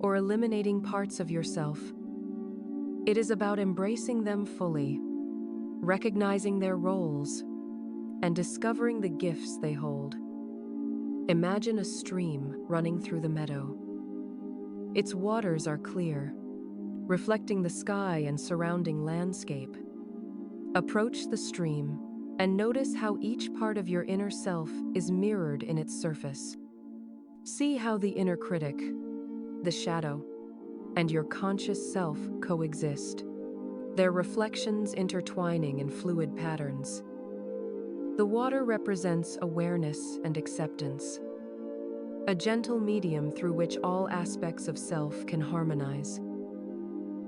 or eliminating parts of yourself. It is about embracing them fully, recognizing their roles, and discovering the gifts they hold. Imagine a stream running through the meadow. Its waters are clear, reflecting the sky and surrounding landscape. Approach the stream and notice how each part of your inner self is mirrored in its surface. See how the inner critic, the shadow, and your conscious self coexist, their reflections intertwining in fluid patterns. The water represents awareness and acceptance, a gentle medium through which all aspects of self can harmonize.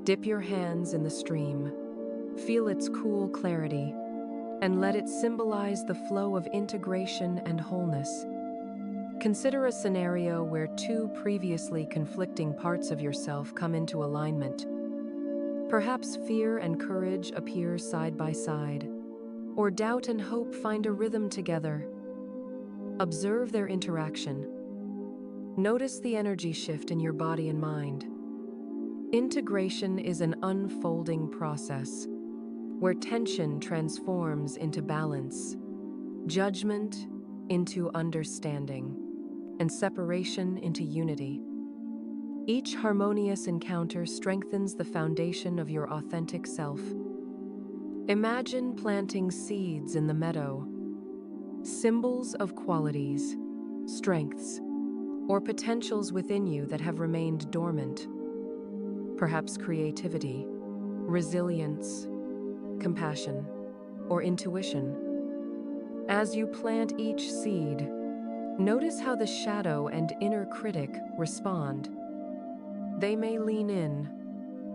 Dip your hands in the stream, feel its cool clarity, and let it symbolize the flow of integration and wholeness. Consider a scenario where two previously conflicting parts of yourself come into alignment. Perhaps fear and courage appear side by side, or doubt and hope find a rhythm together. Observe their interaction. Notice the energy shift in your body and mind. Integration is an unfolding process where tension transforms into balance, judgment into understanding, and separation into unity. Each harmonious encounter strengthens the foundation of your authentic self. Imagine planting seeds in the meadow, symbols of qualities, strengths, or potentials within you that have remained dormant. Perhaps creativity, resilience, compassion, or intuition. As you plant each seed, notice how the shadow and inner critic respond. They may lean in,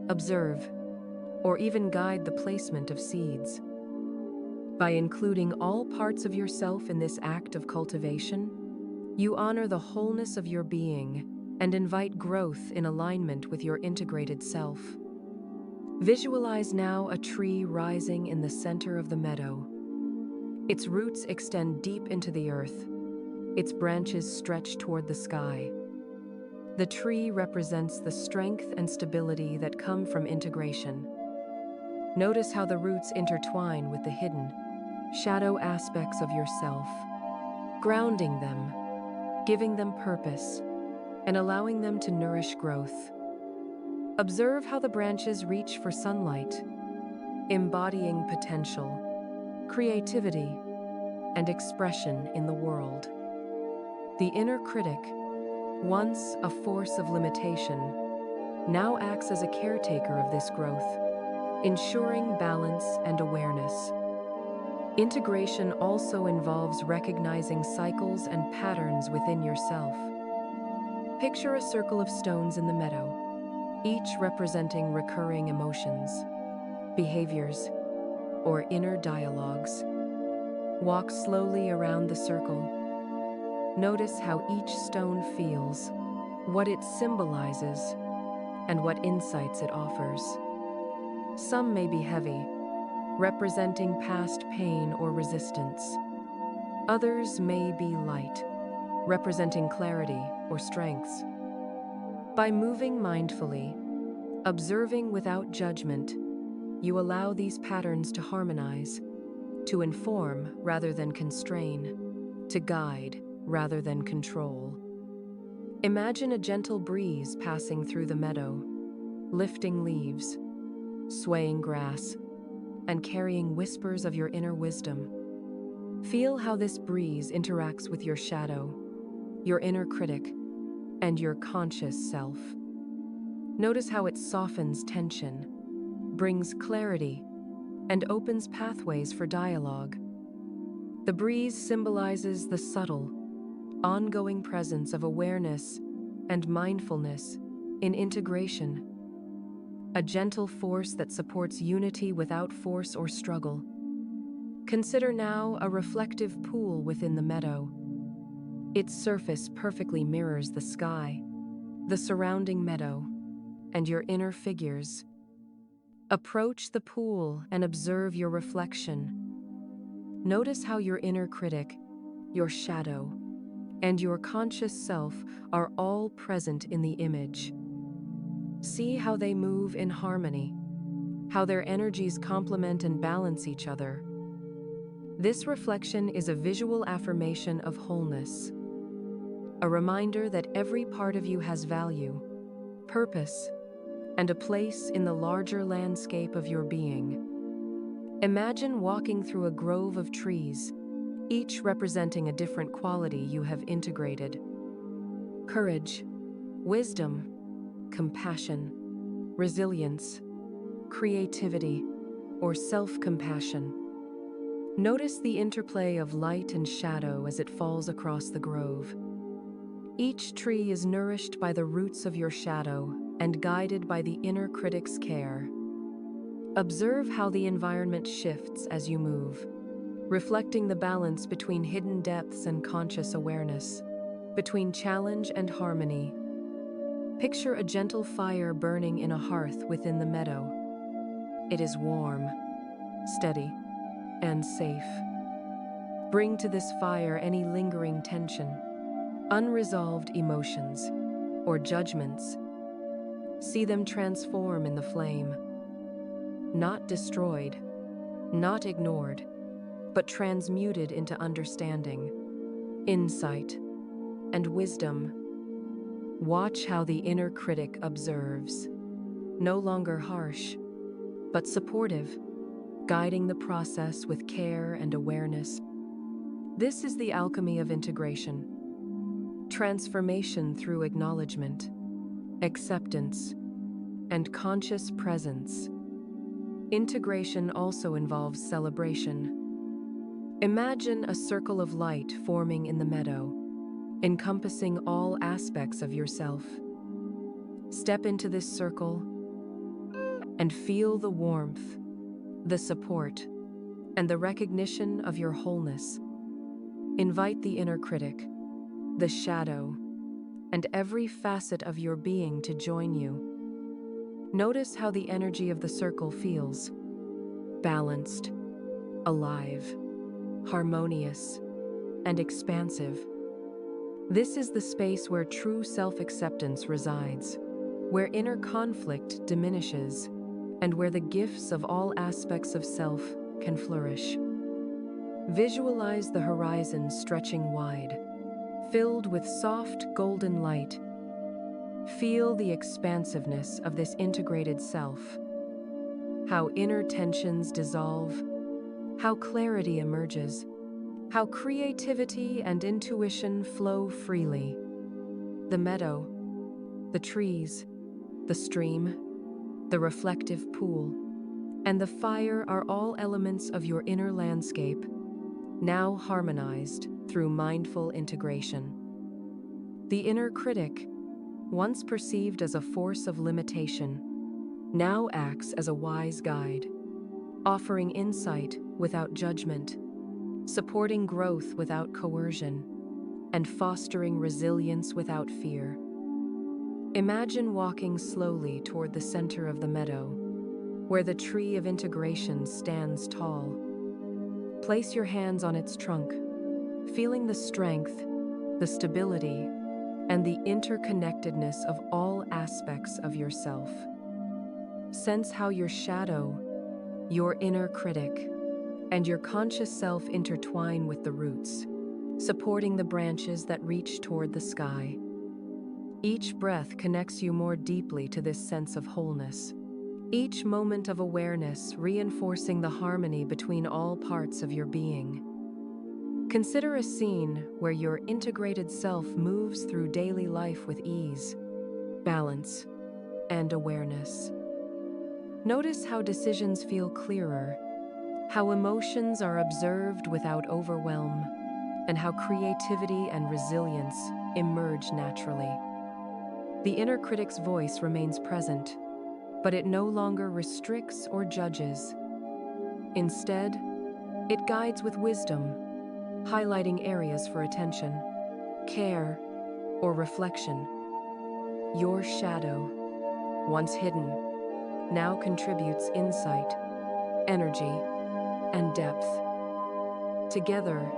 observe, or even guide the placement of seeds. By including all parts of yourself in this act of cultivation, you honor the wholeness of your being and invite growth in alignment with your integrated self. Visualize now a tree rising in the center of the meadow. Its roots extend deep into the earth. Its branches stretch toward the sky. The tree represents the strength and stability that come from integration. Notice how the roots intertwine with the hidden, shadow aspects of yourself, grounding them, giving them purpose, and allowing them to nourish growth. Observe how the branches reach for sunlight, embodying potential, creativity, and expression in the world. The inner critic, once a force of limitation, now acts as a caretaker of this growth, ensuring balance and awareness. Integration also involves recognizing cycles and patterns within yourself. Picture a circle of stones in the meadow, each representing recurring emotions, behaviors, or inner dialogues. Walk slowly around the circle. Notice how each stone feels, what it symbolizes, and what insights it offers. Some may be heavy, representing past pain or resistance. Others may be light, representing clarity or strengths. By moving mindfully, observing without judgment, you allow these patterns to harmonize, to inform rather than constrain, to guide rather than control. Imagine a gentle breeze passing through the meadow, lifting leaves, swaying grass, and carrying whispers of your inner wisdom. Feel how this breeze interacts with your shadow, your inner critic, and your conscious self. Notice how it softens tension, brings clarity, and opens pathways for dialogue. The breeze symbolizes the subtle, ongoing presence of awareness and mindfulness in integration, a gentle force that supports unity without force or struggle. Consider now a reflective pool within the meadow. Its surface perfectly mirrors the sky, the surrounding meadow, and your inner figures. Approach the pool and observe your reflection. Notice how your inner critic, your shadow, and your conscious self are all present in the image. See how they move in harmony, how their energies complement and balance each other. This reflection is a visual affirmation of wholeness, a reminder that every part of you has value, purpose, and a place in the larger landscape of your being. Imagine walking through a grove of trees, each representing a different quality you have integrated. Courage, wisdom, compassion, resilience, creativity, or self-compassion. Notice the interplay of light and shadow as it falls across the grove. Each tree is nourished by the roots of your shadow and guided by the inner critic's care. Observe how the environment shifts as you move, reflecting the balance between hidden depths and conscious awareness, between challenge and harmony. Picture a gentle fire burning in a hearth within the meadow. It is warm, steady, and safe. Bring to this fire any lingering tension, unresolved emotions, or judgments. See them transform in the flame, not destroyed, not ignored, but transmuted into understanding, insight, and wisdom. Watch how the inner critic observes, no longer harsh, but supportive, guiding the process with care and awareness. This is the alchemy of integration, transformation through acknowledgement, acceptance, and conscious presence. Integration also involves celebration. Imagine a circle of light forming in the meadow, encompassing all aspects of yourself. Step into this circle and feel the warmth, the support, and the recognition of your wholeness. Invite the inner critic, the shadow, and every facet of your being to join you. Notice how the energy of the circle feels: balanced, alive, harmonious, and expansive. This is the space where true self-acceptance resides, where inner conflict diminishes, and where the gifts of all aspects of self can flourish. Visualize the horizon stretching wide, filled with soft golden light. Feel the expansiveness of this integrated self, how inner tensions dissolve, how clarity emerges, how creativity and intuition flow freely. The meadow, the trees, the stream, the reflective pool, and the fire are all elements of your inner landscape, now harmonized through mindful integration. The inner critic, once perceived as a force of limitation, now acts as a wise guide, offering insight without judgment, supporting growth without coercion, and fostering resilience without fear. Imagine walking slowly toward the center of the meadow, where the tree of integration stands tall. Place your hands on its trunk, feeling the strength, the stability, and the interconnectedness of all aspects of yourself. Sense how your shadow, your inner critic, and your conscious self intertwine with the roots, supporting the branches that reach toward the sky. Each breath connects you more deeply to this sense of wholeness, each moment of awareness reinforcing the harmony between all parts of your being. Consider a scene where your integrated self moves through daily life with ease, balance, and awareness. Notice how decisions feel clearer, how emotions are observed without overwhelm, and how creativity and resilience emerge naturally. The inner critic's voice remains present, but it no longer restricts or judges. Instead, it guides with wisdom, highlighting areas for attention, care, or reflection. Your shadow, once hidden, now contributes insight, energy, and depth. Together,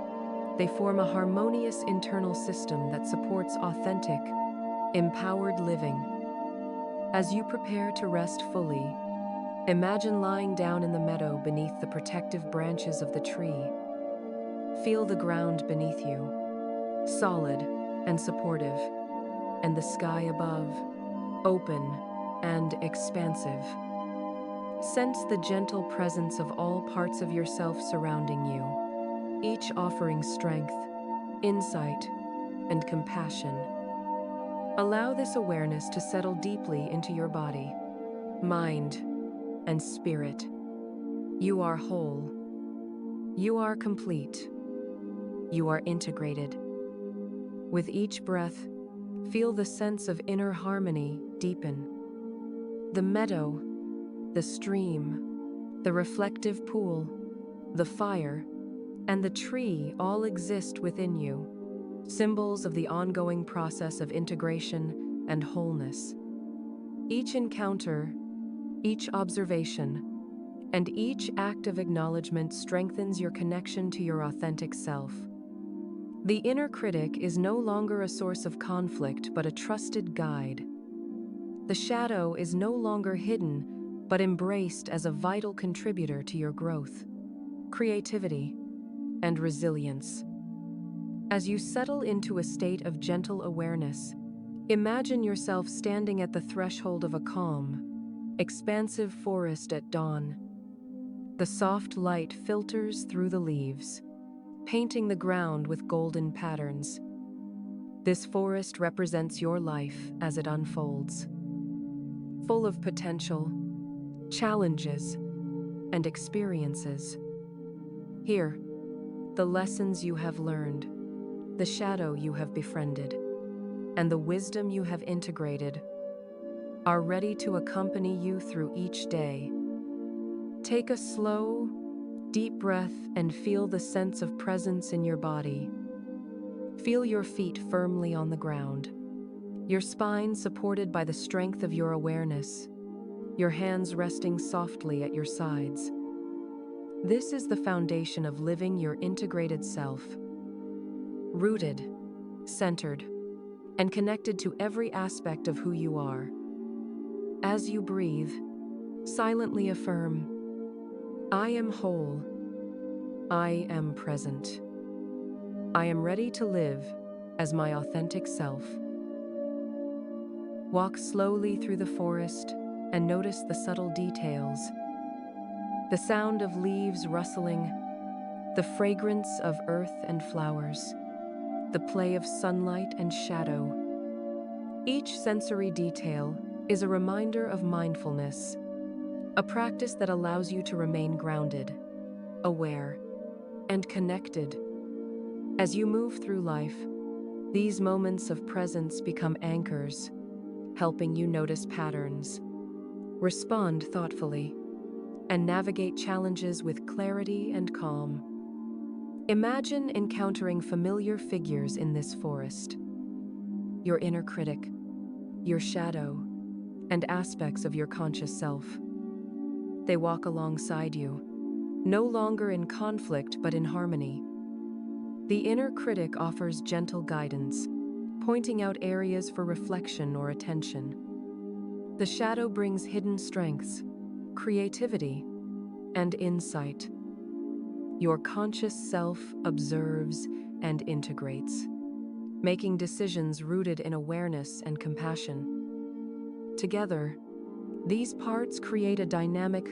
they form a harmonious internal system that supports authentic, empowered living. As you prepare to rest fully, imagine lying down in the meadow beneath the protective branches of the tree. Feel the ground beneath you, solid and supportive, and the sky above, open and expansive. Sense the gentle presence of all parts of yourself surrounding you, each offering strength, insight, and compassion. Allow this awareness to settle deeply into your body, mind, and spirit. You are whole. You are complete. You are integrated. With each breath, feel the sense of inner harmony deepen. The meadow, the stream, the reflective pool, the fire, and the tree all exist within you, symbols of the ongoing process of integration and wholeness. Each encounter, each observation, And each act of acknowledgement strengthens your connection to your authentic self. The inner critic is no longer a source of conflict, but a trusted guide. The shadow is no longer hidden, but embraced as a vital contributor to your growth, creativity, and resilience. As you settle into a state of gentle awareness, imagine yourself standing at the threshold of a calm, expansive forest at dawn. The soft light filters through the leaves, painting the ground with golden patterns. This forest represents your life as it unfolds, full of potential, challenges, and experiences. Here, the lessons you have learned, the shadow you have befriended, and the wisdom you have integrated are ready to accompany you through each day. Take a slow, deep breath and feel the sense of presence in your body. Feel your feet firmly on the ground, your spine supported by the strength of your awareness, your hands resting softly at your sides. This is the foundation of living your integrated self, rooted, centered, and connected to every aspect of who you are. As you breathe, silently affirm, I am whole. I am present. I am ready to live as my authentic self. Walk slowly through the forest and notice the subtle details. The sound of leaves rustling, the fragrance of earth and flowers, the play of sunlight and shadow. Each sensory detail is a reminder of mindfulness, a practice that allows you to remain grounded, aware, and connected. As you move through life, these moments of presence become anchors, helping you notice patterns, respond thoughtfully, and navigate challenges with clarity and calm. Imagine encountering familiar figures in this forest, your inner critic, your shadow, and aspects of your conscious self. They walk alongside you, no longer in conflict but in harmony. The inner critic offers gentle guidance, pointing out areas for reflection or attention. The shadow brings hidden strengths, creativity, and insight. Your conscious self observes and integrates, making decisions rooted in awareness and compassion. Together, these parts create a dynamic,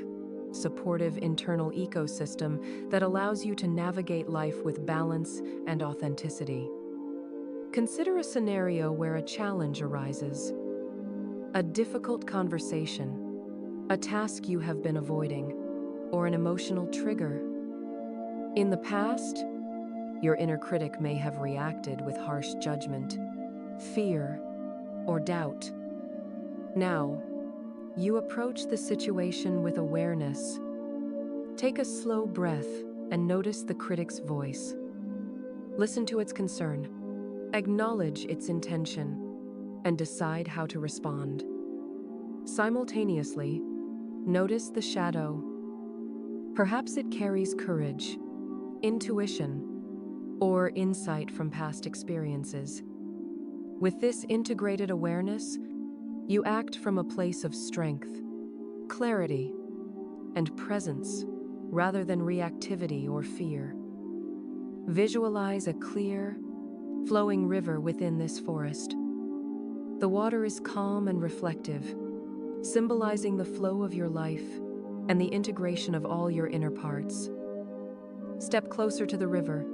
supportive internal ecosystem that allows you to navigate life with balance and authenticity. Consider a scenario where a challenge arises, a difficult conversation, a task you have been avoiding, or an emotional trigger. In the past, your inner critic may have reacted with harsh judgment, fear, or doubt. Now, you approach the situation with awareness. Take a slow breath and notice the critic's voice. Listen to its concern, acknowledge its intention, and decide how to respond. Simultaneously, notice the shadow. Perhaps it carries courage, intuition, or insight from past experiences. With this integrated awareness, you act from a place of strength, clarity, and presence, rather than reactivity or fear. Visualize a clear, flowing river within this forest. The water is calm and reflective, symbolizing the flow of your life and the integration of all your inner parts. Step closer to the river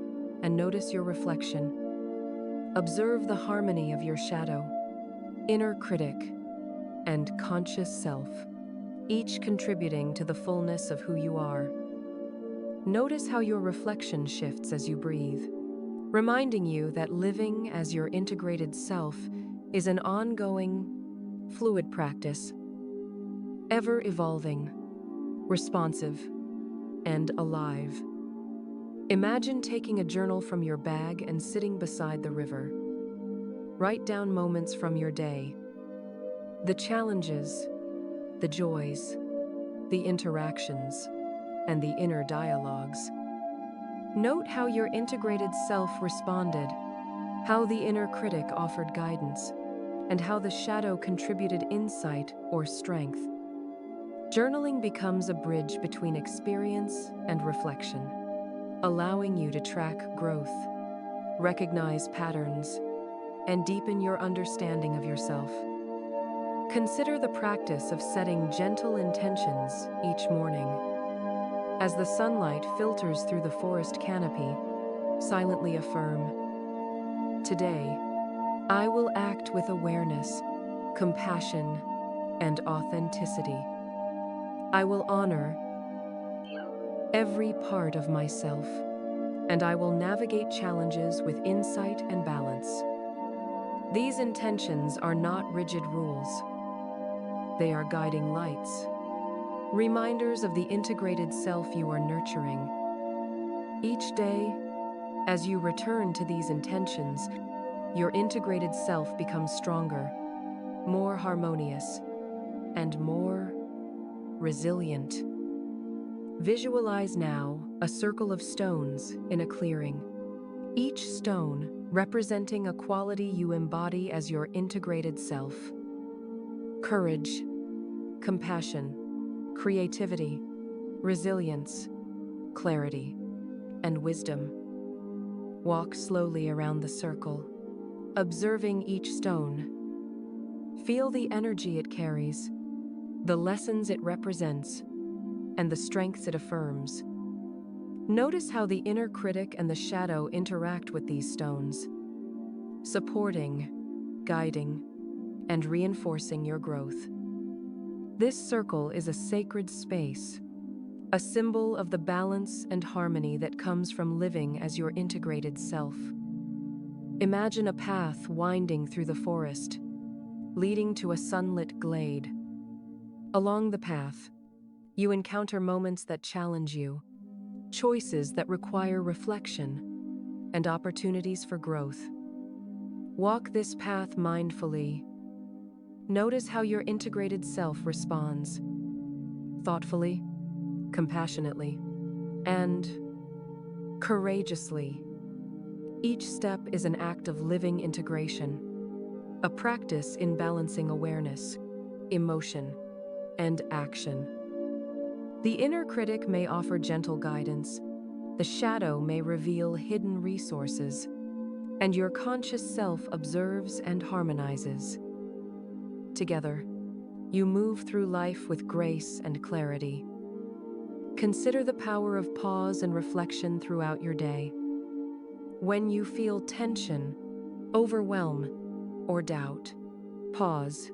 and notice your reflection. Observe the harmony of your shadow, inner critic, and conscious self, each contributing to the fullness of who you are. Notice how your reflection shifts as you breathe, reminding you that living as your integrated self is an ongoing, fluid practice, ever evolving, responsive, and alive. Imagine taking a journal from your bag and sitting beside the river. Write down moments from your day, the challenges, the joys, the interactions. and the inner dialogues. Note how your integrated self responded, how the inner critic offered guidance, and how the shadow contributed insight or strength. Journaling becomes a bridge between experience and reflection, allowing you to track growth, recognize patterns, and deepen your understanding of yourself. Consider the practice of setting gentle intentions each morning. As the sunlight filters through the forest canopy, silently affirm, "Today, I will act with awareness, compassion, and authenticity. I will honor every part of myself, and I will navigate challenges with insight and balance." These intentions are not rigid rules. They are guiding lights, reminders of the integrated self you are nurturing. Each day, as you return to these intentions, your integrated self becomes stronger, more harmonious, and more resilient. Visualize now a circle of stones in a clearing, each stone representing a quality you embody as your integrated self. Courage, compassion, creativity, resilience, clarity, and wisdom. Walk slowly around the circle, observing each stone. Feel the energy it carries, the lessons it represents, and the strengths it affirms. Notice how the inner critic and the shadow interact with these stones, supporting, guiding, and reinforcing your growth. This circle is a sacred space, a symbol of the balance and harmony that comes from living as your integrated self. Imagine a path winding through the forest, leading to a sunlit glade. Along the path, you encounter moments that challenge you, choices that require reflection, and opportunities for growth. Walk this path mindfully. Notice how your integrated self responds, thoughtfully, compassionately, and courageously. Each step is an act of living integration, a practice in balancing awareness, emotion, and action. The inner critic may offer gentle guidance, the shadow may reveal hidden resources, and your conscious self observes and harmonizes. Together, you move through life with grace and clarity. Consider the power of pause and reflection throughout your day. When you feel tension, overwhelm, or doubt, pause.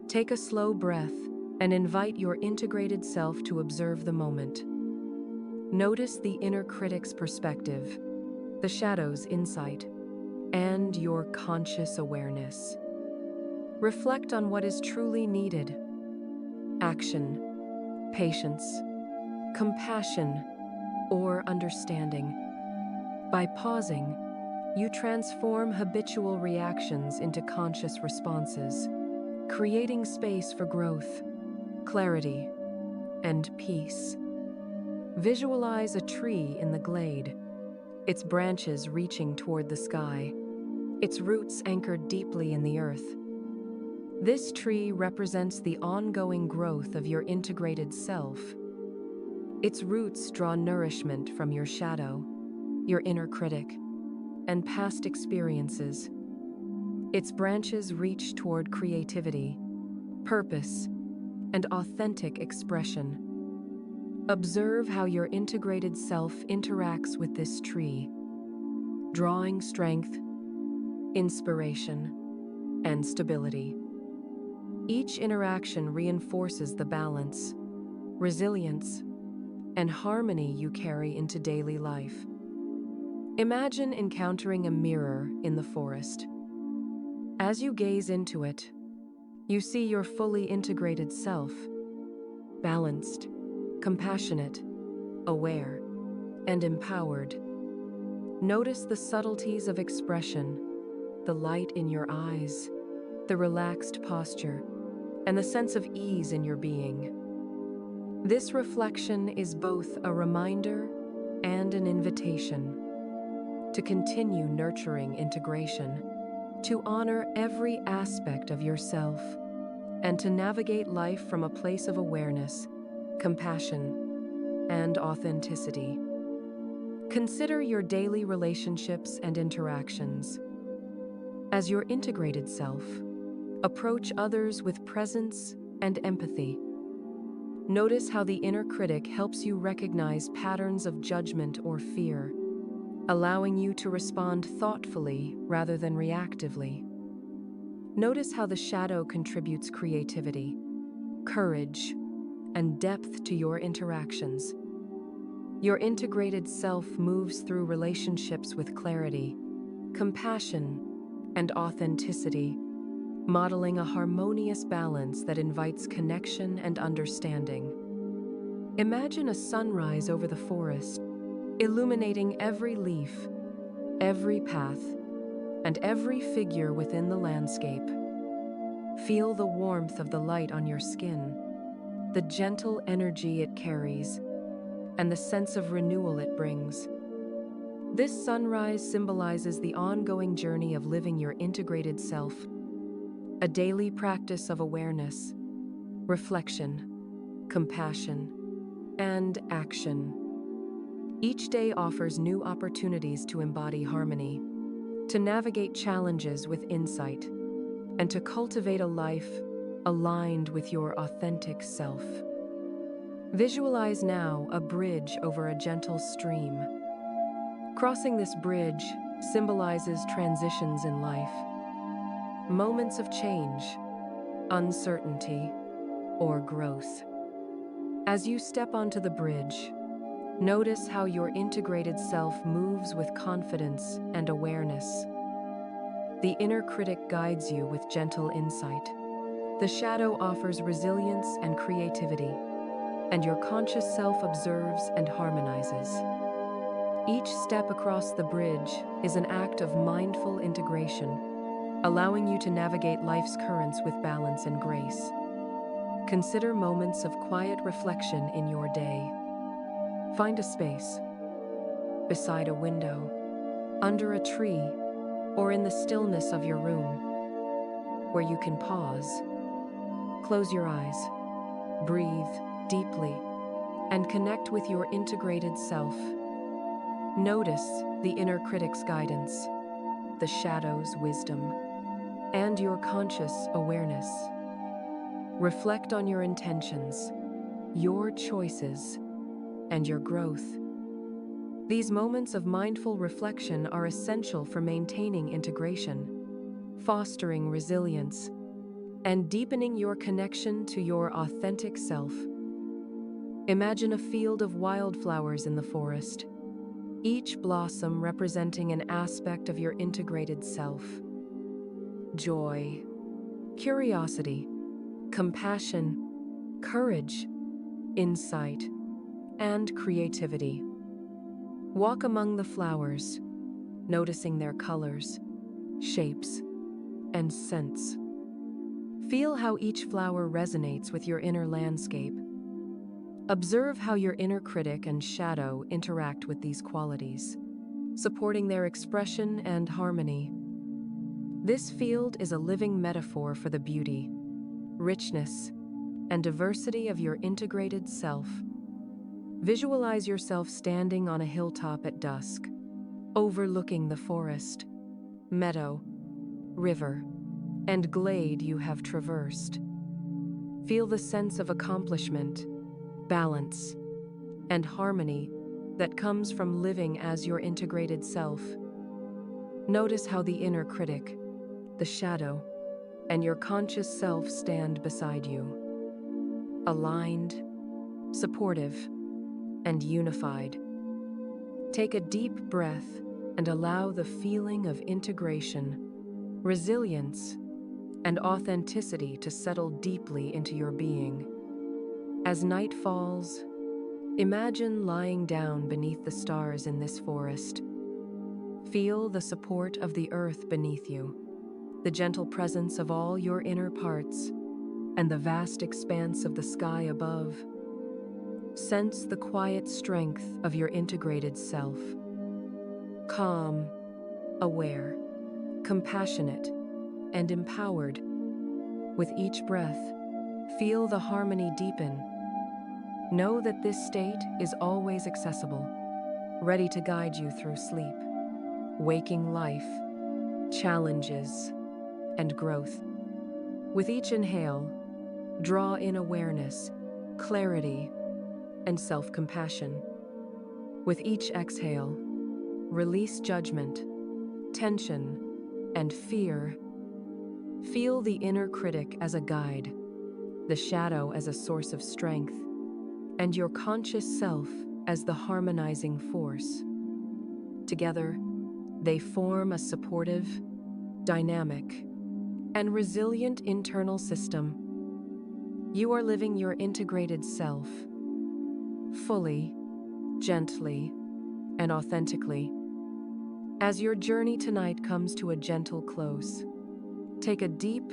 Take a slow breath and invite your integrated self to observe the moment. Notice the inner critic's perspective, the shadow's insight, and your conscious awareness. Reflect on what is truly needed: action, patience, compassion, or understanding. By pausing, you transform habitual reactions into conscious responses, creating space for growth, clarity, and peace. Visualize a tree in the glade, its branches reaching toward the sky, its roots anchored deeply in the earth. This tree represents the ongoing growth of your integrated self. Its roots draw nourishment from your shadow, your inner critic, and past experiences. Its branches reach toward creativity, purpose, and authentic expression. Observe how your integrated self interacts with this tree, drawing strength, inspiration, and stability. Each interaction reinforces the balance, resilience, and harmony you carry into daily life. Imagine encountering a mirror in the forest. As you gaze into it, you see your fully integrated self, balanced, compassionate, aware, and empowered. Notice the subtleties of expression, the light in your eyes, the relaxed posture, and the sense of ease in your being. This reflection is both a reminder and an invitation to continue nurturing integration, to honor every aspect of yourself, and to navigate life from a place of awareness, compassion, and authenticity. Consider your daily relationships and interactions. As your integrated self, approach others with presence and empathy. Notice how the inner critic helps you recognize patterns of judgment or fear, allowing you to respond thoughtfully rather than reactively. Notice how the shadow contributes creativity, courage, and depth to your interactions. Your integrated self moves through relationships with clarity, compassion, and authenticity, modeling a harmonious balance that invites connection and understanding. Imagine a sunrise over the forest, illuminating every leaf, every path, and every figure within the landscape. Feel the warmth of the light on your skin, the gentle energy it carries, and the sense of renewal it brings. This sunrise symbolizes the ongoing journey of living your integrated self, a daily practice of awareness, reflection, compassion, and action. Each day offers new opportunities to embody harmony, to navigate challenges with insight, and to cultivate a life aligned with your authentic self. Visualize now a bridge over a gentle stream. Crossing this bridge symbolizes transitions in life, moments of change, uncertainty, or growth. As you step onto the bridge, notice how your integrated self moves with confidence and awareness. The inner critic guides you with gentle insight. The shadow offers resilience and creativity, and your conscious self observes and harmonizes. Each step across the bridge is an act of mindful integration, allowing you to navigate life's currents with balance and grace. Consider moments of quiet reflection in your day. Find a space, beside a window, under a tree, or in the stillness of your room, where you can pause. Close your eyes, breathe deeply, and connect with your integrated self. Notice the inner critic's guidance, the shadow's wisdom, and your conscious awareness. Reflect on your intentions, your choices, and your growth. These moments of mindful reflection are essential for maintaining integration, fostering resilience, and deepening your connection to your authentic self. Imagine a field of wildflowers in the forest, each blossom representing an aspect of your integrated self. Joy, curiosity, compassion, courage, insight, and creativity. Walk among the flowers, noticing their colors, shapes, and scents. Feel how each flower resonates with your inner landscape. Observe how your inner critic and shadow interact with these qualities, supporting their expression and harmony. This field is a living metaphor for the beauty, richness, and diversity of your integrated self. Visualize yourself standing on a hilltop at dusk, overlooking the forest, meadow, river, and glade you have traversed. Feel the sense of accomplishment, balance, and harmony that comes from living as your integrated self. Notice how the inner critic, the shadow, and your conscious self stand beside you, aligned, supportive, and unified. Take a deep breath and allow the feeling of integration, resilience, and authenticity to settle deeply into your being. As night falls, imagine lying down beneath the stars in this forest. Feel the support of the earth beneath you, the gentle presence of all your inner parts, and the vast expanse of the sky above. Sense the quiet strength of your integrated self. Calm, aware, compassionate, and empowered. With each breath, feel the harmony deepen. Know that this state is always accessible, ready to guide you through sleep, waking life, challenges, and growth. With each inhale, draw in awareness, clarity, and self-compassion. With each exhale, release judgment, tension, and fear. Feel the inner critic as a guide, the shadow as a source of strength, and your conscious self as the harmonizing force. Together, they form a supportive, dynamic, and resilient internal system. You are living your integrated self, fully, gently, and authentically. As your journey tonight comes to a gentle close, take a deep,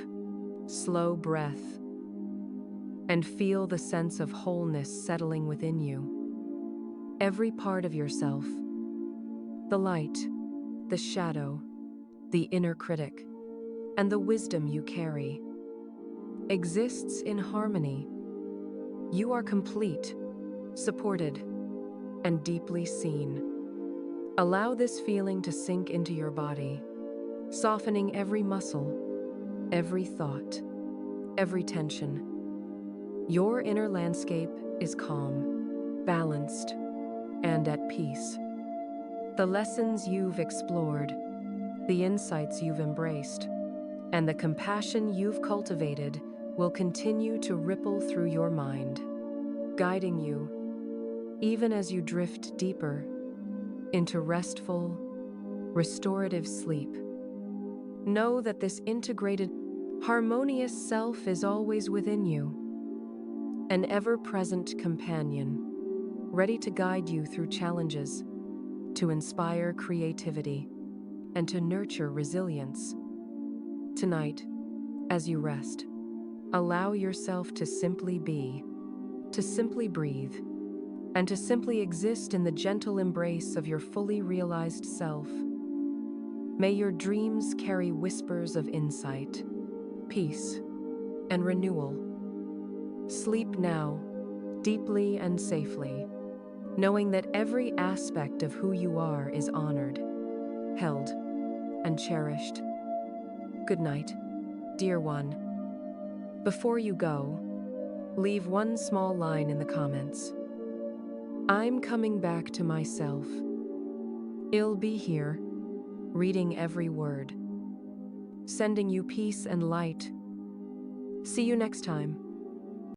slow breath and feel the sense of wholeness settling within you. Every part of yourself, the light, the shadow, the inner critic, and the wisdom you carry, exists in harmony. You are complete, supported, and deeply seen. Allow this feeling to sink into your body, softening every muscle, every thought, every tension. Your inner landscape is calm, balanced, and at peace. The lessons you've explored, the insights you've embraced, and the compassion you've cultivated will continue to ripple through your mind, guiding you, even as you drift deeper into restful, restorative sleep. Know that this integrated, harmonious self is always within you, an ever-present companion, ready to guide you through challenges, to inspire creativity, and to nurture resilience. Tonight, as you rest, allow yourself to simply be, to simply breathe, and to simply exist in the gentle embrace of your fully realized self. May your dreams carry whispers of insight, peace, and renewal. Sleep now, deeply and safely, knowing that every aspect of who you are is honored, held, and cherished. Good night, dear one. Before you go, leave one small line in the comments. I'm coming back to myself. I'll be here, reading every word, sending you peace and light. See you next time.